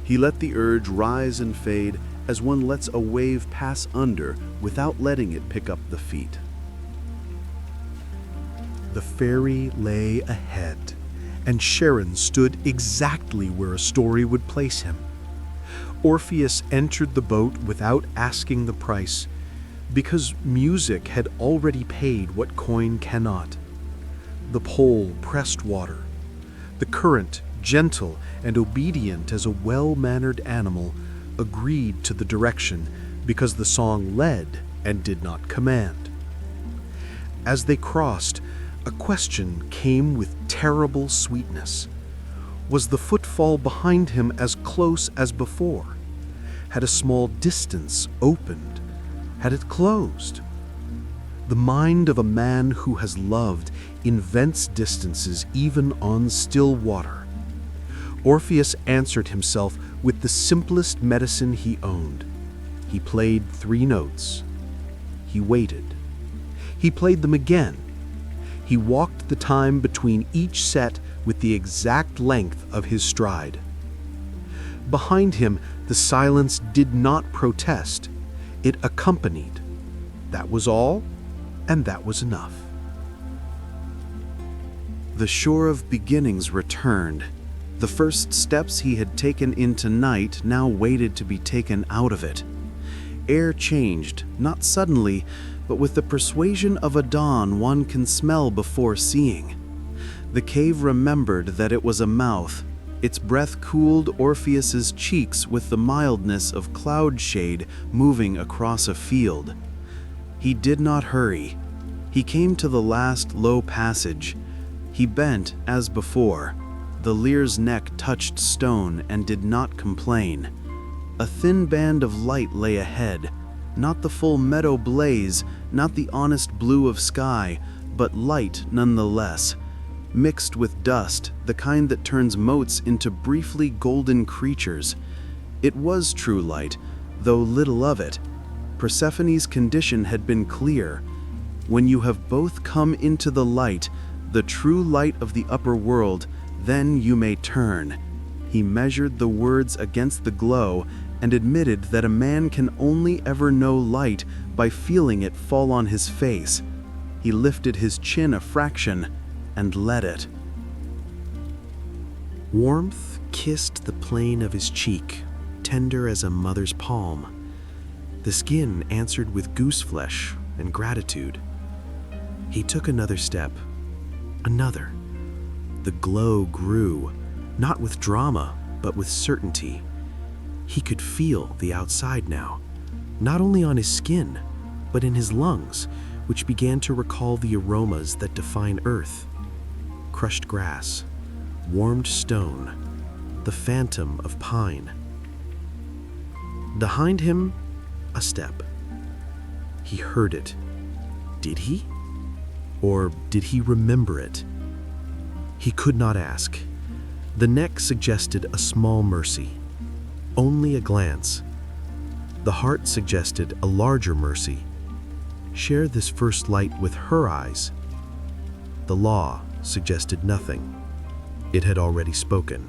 He let the urge rise and fade as one lets a wave pass under without letting it pick up the feet. The ferry lay ahead, and Charon stood exactly where a story would place him. Orpheus entered the boat without asking the price, because music had already paid what coin cannot. The pole pressed water. The current, gentle and obedient as a well-mannered animal, agreed to the direction because the song led and did not command. As they crossed, a question came with terrible sweetness. Was the footfall behind him as close as before? Had a small distance opened? Had it closed? The mind of a man who has loved invents distances even on still water. Orpheus answered himself with the simplest medicine he owned. He played 3 notes. He waited. He played them again. He walked the time between each set with the exact length of his stride. Behind him, the silence did not protest. It accompanied. That was all, and that was enough. The shore of beginnings returned. The first steps he had taken into night now waited to be taken out of it. Air changed, not suddenly, but with the persuasion of a dawn one can smell before seeing. The cave remembered that it was a mouth. Its breath cooled Orpheus's cheeks with the mildness of cloud shade moving across a field. He did not hurry. He came to the last low passage. He bent as before. The leer's neck touched stone and did not complain. A thin band of light lay ahead, not the full meadow blaze, not the honest blue of sky, but light nonetheless, mixed with dust, the kind that turns motes into briefly golden creatures. It was true light, though little of it. Persephone's condition had been clear. When you have both come into the light, the true light of the upper world, then you may turn. He measured the words against the glow and admitted that a man can only ever know light by feeling it fall on his face. He lifted his chin a fraction and let it. Warmth kissed the plane of his cheek, tender as a mother's palm. The skin answered with gooseflesh and gratitude. He took another step, another. The glow grew, not with drama, but with certainty. He could feel the outside now, not only on his skin, but in his lungs, which began to recall the aromas that define earth. Crushed grass, warmed stone, the phantom of pine. Behind him, a step. He heard it. Did he? Or did he remember it? He could not ask. The neck suggested a small mercy. Only a glance. The heart suggested a larger mercy. Share this first light with her eyes. The law suggested nothing. It had already spoken.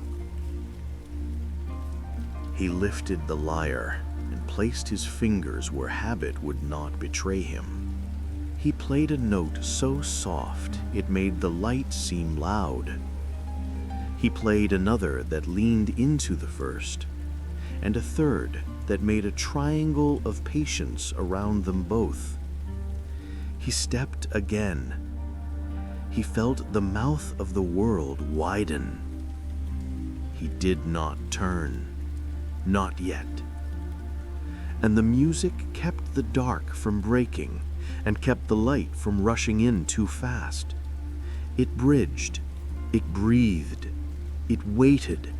He lifted the lyre and placed his fingers where habit would not betray him. He played a note so soft it made the light seem loud. He played another that leaned into the first, and a third that made a triangle of patience around them both. He stepped again. He felt the mouth of the world widen. He did not turn, not yet. And the music kept the dark from breaking and kept the light from rushing in too fast. It bridged, it breathed, it waited,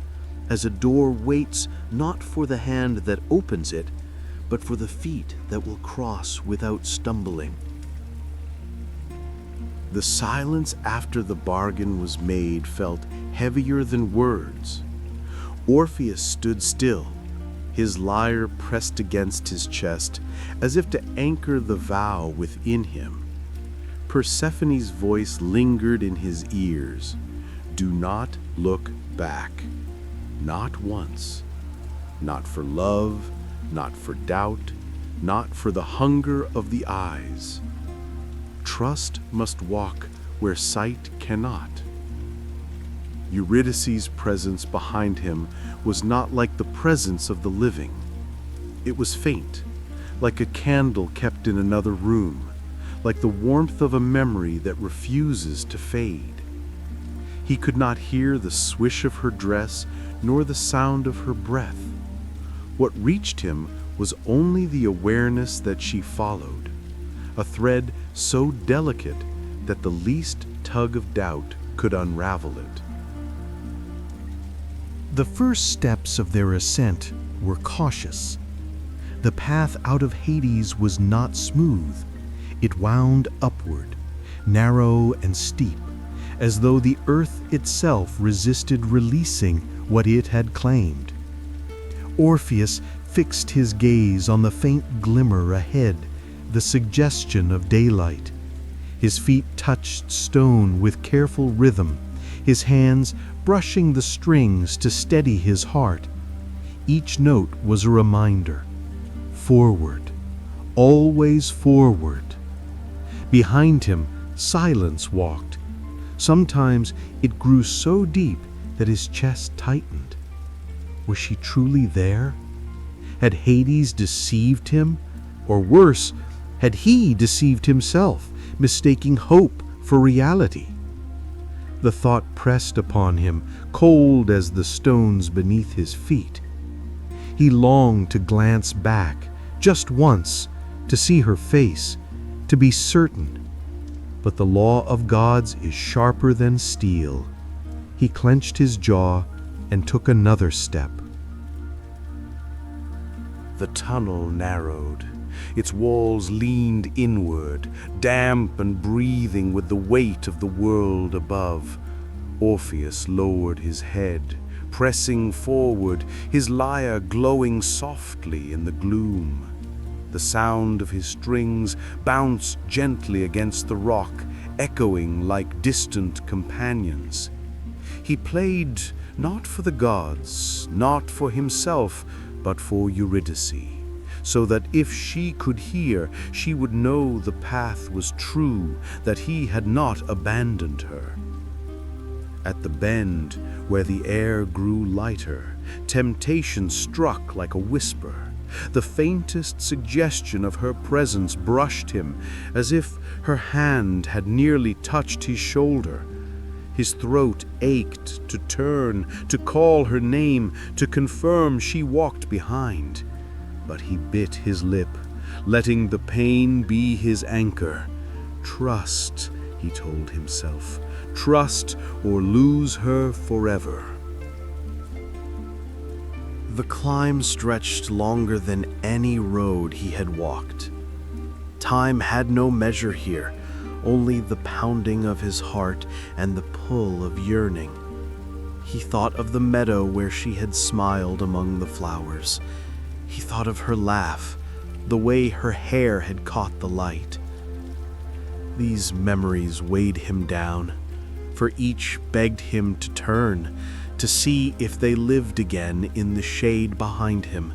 as a door waits not for the hand that opens it, but for the feet that will cross without stumbling. The silence after the bargain was made felt heavier than words. Orpheus stood still, his lyre pressed against his chest, as if to anchor the vow within him. Persephone's voice lingered in his ears. Do not look back. Not once. Not for love, not for doubt, not for the hunger of the eyes. Trust must walk where sight cannot. Eurydice's presence behind him was not like the presence of the living. It was faint, like a candle kept in another room, like the warmth of a memory that refuses to fade. He could not hear the swish of her dress nor the sound of her breath. What reached him was only the awareness that she followed, a thread so delicate that the least tug of doubt could unravel it. The first steps of their ascent were cautious. The path out of Hades was not smooth. It wound upward, narrow and steep, as though the earth itself resisted releasing what it had claimed. Orpheus fixed his gaze on the faint glimmer ahead, the suggestion of daylight. His feet touched stone with careful rhythm, his hands brushing the strings to steady his heart. Each note was a reminder. Forward, always forward. Behind him, silence walked. Sometimes it grew so deep that his chest tightened. Was she truly there? Had Hades deceived him? Or worse, had he deceived himself, mistaking hope for reality? The thought pressed upon him, cold as the stones beneath his feet. He longed to glance back, just once, to see her face, to be certain. But the law of gods is sharper than steel. He clenched his jaw and took another step. The tunnel narrowed. Its walls leaned inward, damp and breathing with the weight of the world above. Orpheus lowered his head, pressing forward, his lyre glowing softly in the gloom. The sound of his strings bounced gently against the rock, echoing like distant companions. He played not for the gods, not for himself, but for Eurydice, so that if she could hear, she would know the path was true, that he had not abandoned her. At the bend, where the air grew lighter, temptation struck like a whisper. The faintest suggestion of her presence brushed him, as if her hand had nearly touched his shoulder. His throat ached to turn, to call her name, to confirm she walked behind. But he bit his lip, letting the pain be his anchor. Trust, he told himself, trust or lose her forever. The climb stretched longer than any road he had walked. Time had no measure here, only the pounding of his heart and the pull of yearning. He thought of the meadow where she had smiled among the flowers. He thought of her laugh, the way her hair had caught the light. These memories weighed him down, for each begged him to turn, to see if they lived again in the shade behind him.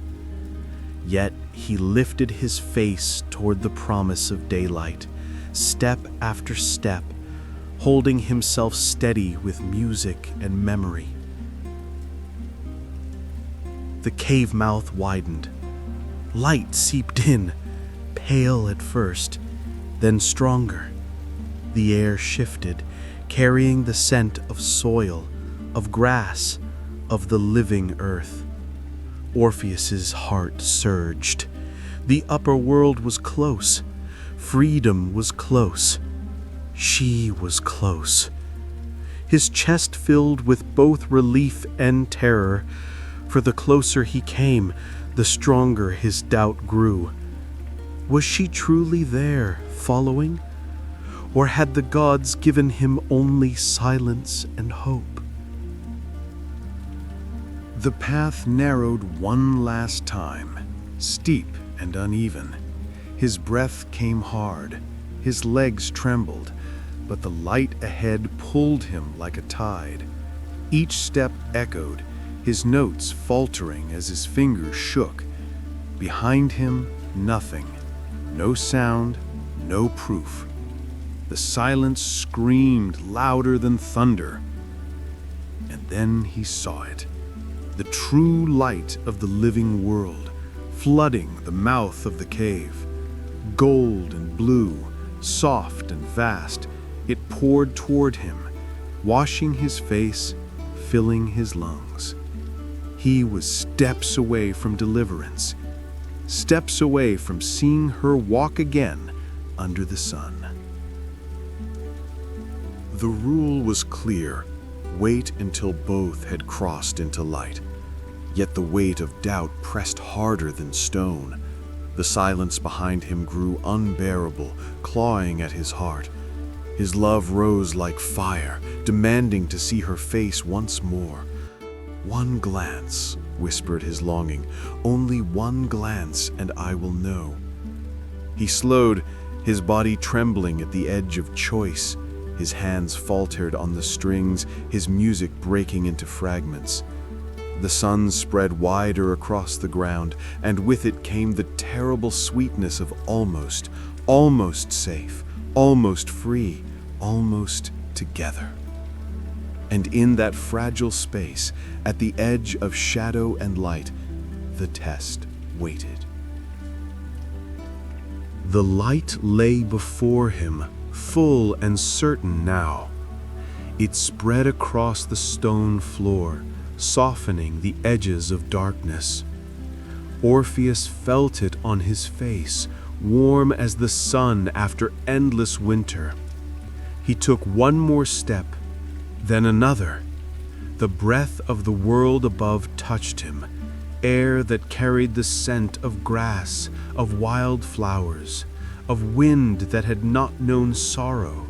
Yet he lifted his face toward the promise of daylight, step after step, holding himself steady with music and memory. The cave mouth widened. Light seeped in, pale at first, then stronger. The air shifted, carrying the scent of soil, of grass, of the living earth. Orpheus's heart surged. The upper world was close. Freedom was close. She was close. His chest filled with both relief and terror, for the closer he came, the stronger his doubt grew. Was she truly there, following? Or had the gods given him only silence and hope? The path narrowed one last time, steep and uneven. His breath came hard, his legs trembled, but the light ahead pulled him like a tide. Each step echoed, his notes faltering as his fingers shook. Behind him, nothing. No sound, no proof. The silence screamed louder than thunder. And then he saw it. The true light of the living world, flooding the mouth of the cave. Gold and blue, soft and vast, it poured toward him, washing his face, filling his lungs. He was steps away from deliverance, steps away from seeing her walk again under the sun. The rule was clear. Wait until both had crossed into light. Yet the weight of doubt pressed harder than stone. The silence behind him grew unbearable, clawing at his heart. His love rose like fire, demanding to see her face once more. "One glance," whispered his longing, "only one glance, and I will know." He slowed, his body trembling at the edge of choice. His hands faltered on the strings, his music breaking into fragments. The sun spread wider across the ground, and with it came the terrible sweetness of almost safe, almost free, almost together. And in that fragile space, at the edge of shadow and light, the test waited. The light lay before him, full and certain now. It spread across the stone floor, softening the edges of darkness. Orpheus felt it on his face, warm as the sun after endless winter. He took one more step, then another. The breath of the world above touched him, air that carried the scent of grass, of wild flowers, of wind that had not known sorrow.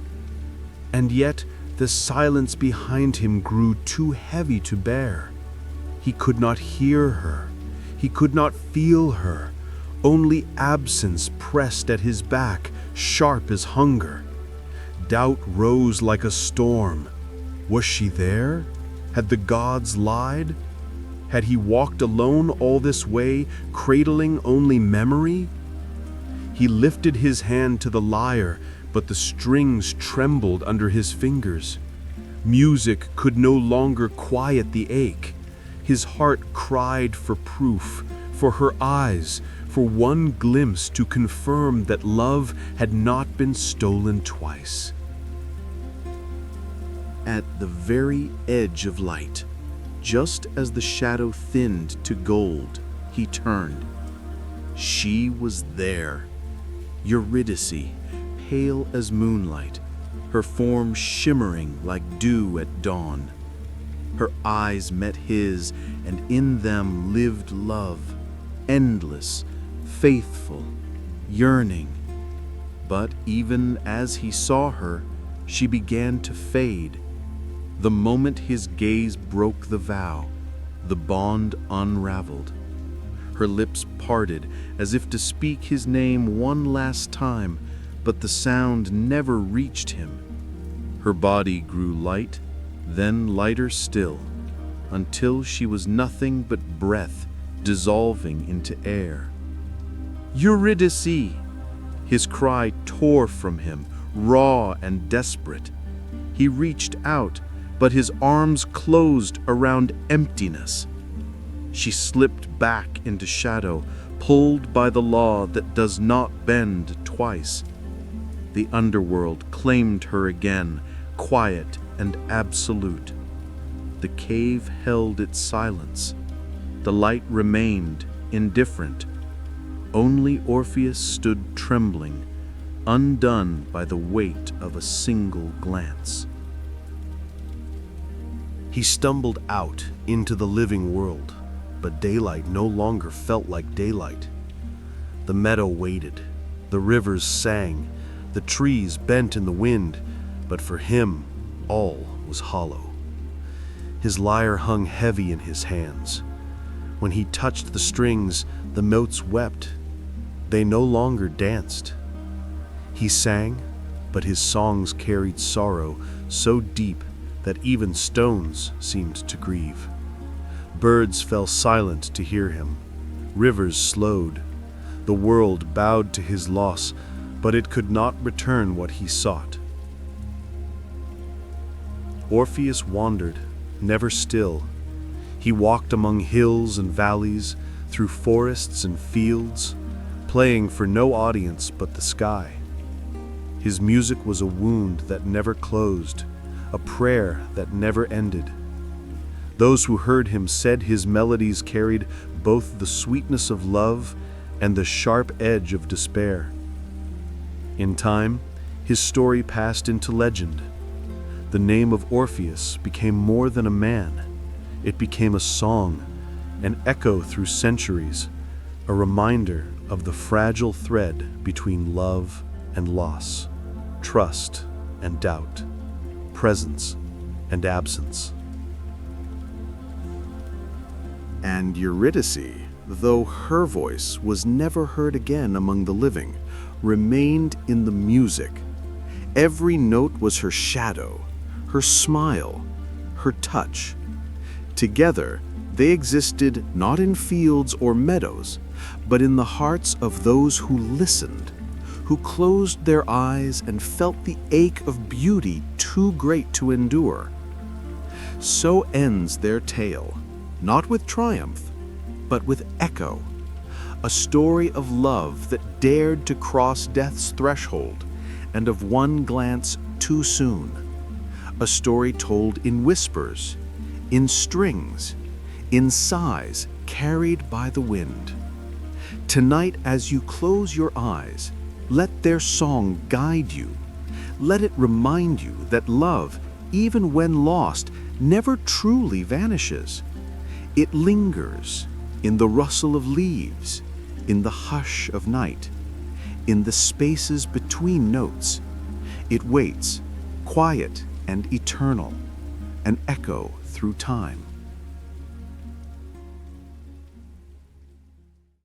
And yet the silence behind him grew too heavy to bear. He could not hear her. He could not feel her. Only absence pressed at his back, sharp as hunger. Doubt rose like a storm. Was she there? Had the gods lied? Had he walked alone all this way, cradling only memory? He lifted his hand to the lyre, but the strings trembled under his fingers. Music could no longer quiet the ache. His heart cried for proof, for her eyes, for one glimpse to confirm that love had not been stolen twice. At the very edge of light, just as the shadow thinned to gold, he turned. She was there. Eurydice, pale as moonlight, her form shimmering like dew at dawn. Her eyes met his, and in them lived love, endless, faithful, yearning. But even as he saw her, she began to fade. The moment his gaze broke the vow, the bond unraveled. Her lips parted as if to speak his name one last time, but the sound never reached him. Her body grew light, then lighter still, until she was nothing but breath dissolving into air. "Eurydice!" His cry tore from him, raw and desperate. He reached out, but his arms closed around emptiness. She slipped back into shadow, pulled by the law that does not bend twice. The underworld claimed her again, quiet and absolute. The cave held its silence. The light remained indifferent. Only Orpheus stood trembling, undone by the weight of a single glance. He stumbled out into the living world, but daylight no longer felt like daylight. The meadow waited, the rivers sang, the trees bent in the wind, but for him all was hollow. His lyre hung heavy in his hands. When he touched the strings, the notes wept. They no longer danced. He sang, but his songs carried sorrow so deep that even stones seemed to grieve. Birds fell silent to hear him. Rivers slowed. The world bowed to his loss, but it could not return what he sought. Orpheus wandered, never still. He walked among hills and valleys, through forests and fields, playing for no audience but the sky. His music was a wound that never closed, a prayer that never ended. Those who heard him said his melodies carried both the sweetness of love and the sharp edge of despair. In time, his story passed into legend. The name of Orpheus became more than a man. It became a song, an echo through centuries, a reminder of the fragile thread between love and loss, trust and doubt, presence and absence. And Eurydice, though her voice was never heard again among the living, remained in the music. Every note was her shadow, her smile, her touch. Together, they existed not in fields or meadows, but in the hearts of those who listened, who closed their eyes and felt the ache of beauty too great to endure. So ends their tale, not with triumph, but with echo, a story of love that dared to cross death's threshold, and of one glance too soon, a story told in whispers, in strings, in sighs carried by the wind. Tonight, as you close your eyes, let their song guide you. Let it remind you that love, even when lost, never truly vanishes. It lingers in the rustle of leaves, in the hush of night, in the spaces between notes. It waits, quiet and eternal, an echo through time.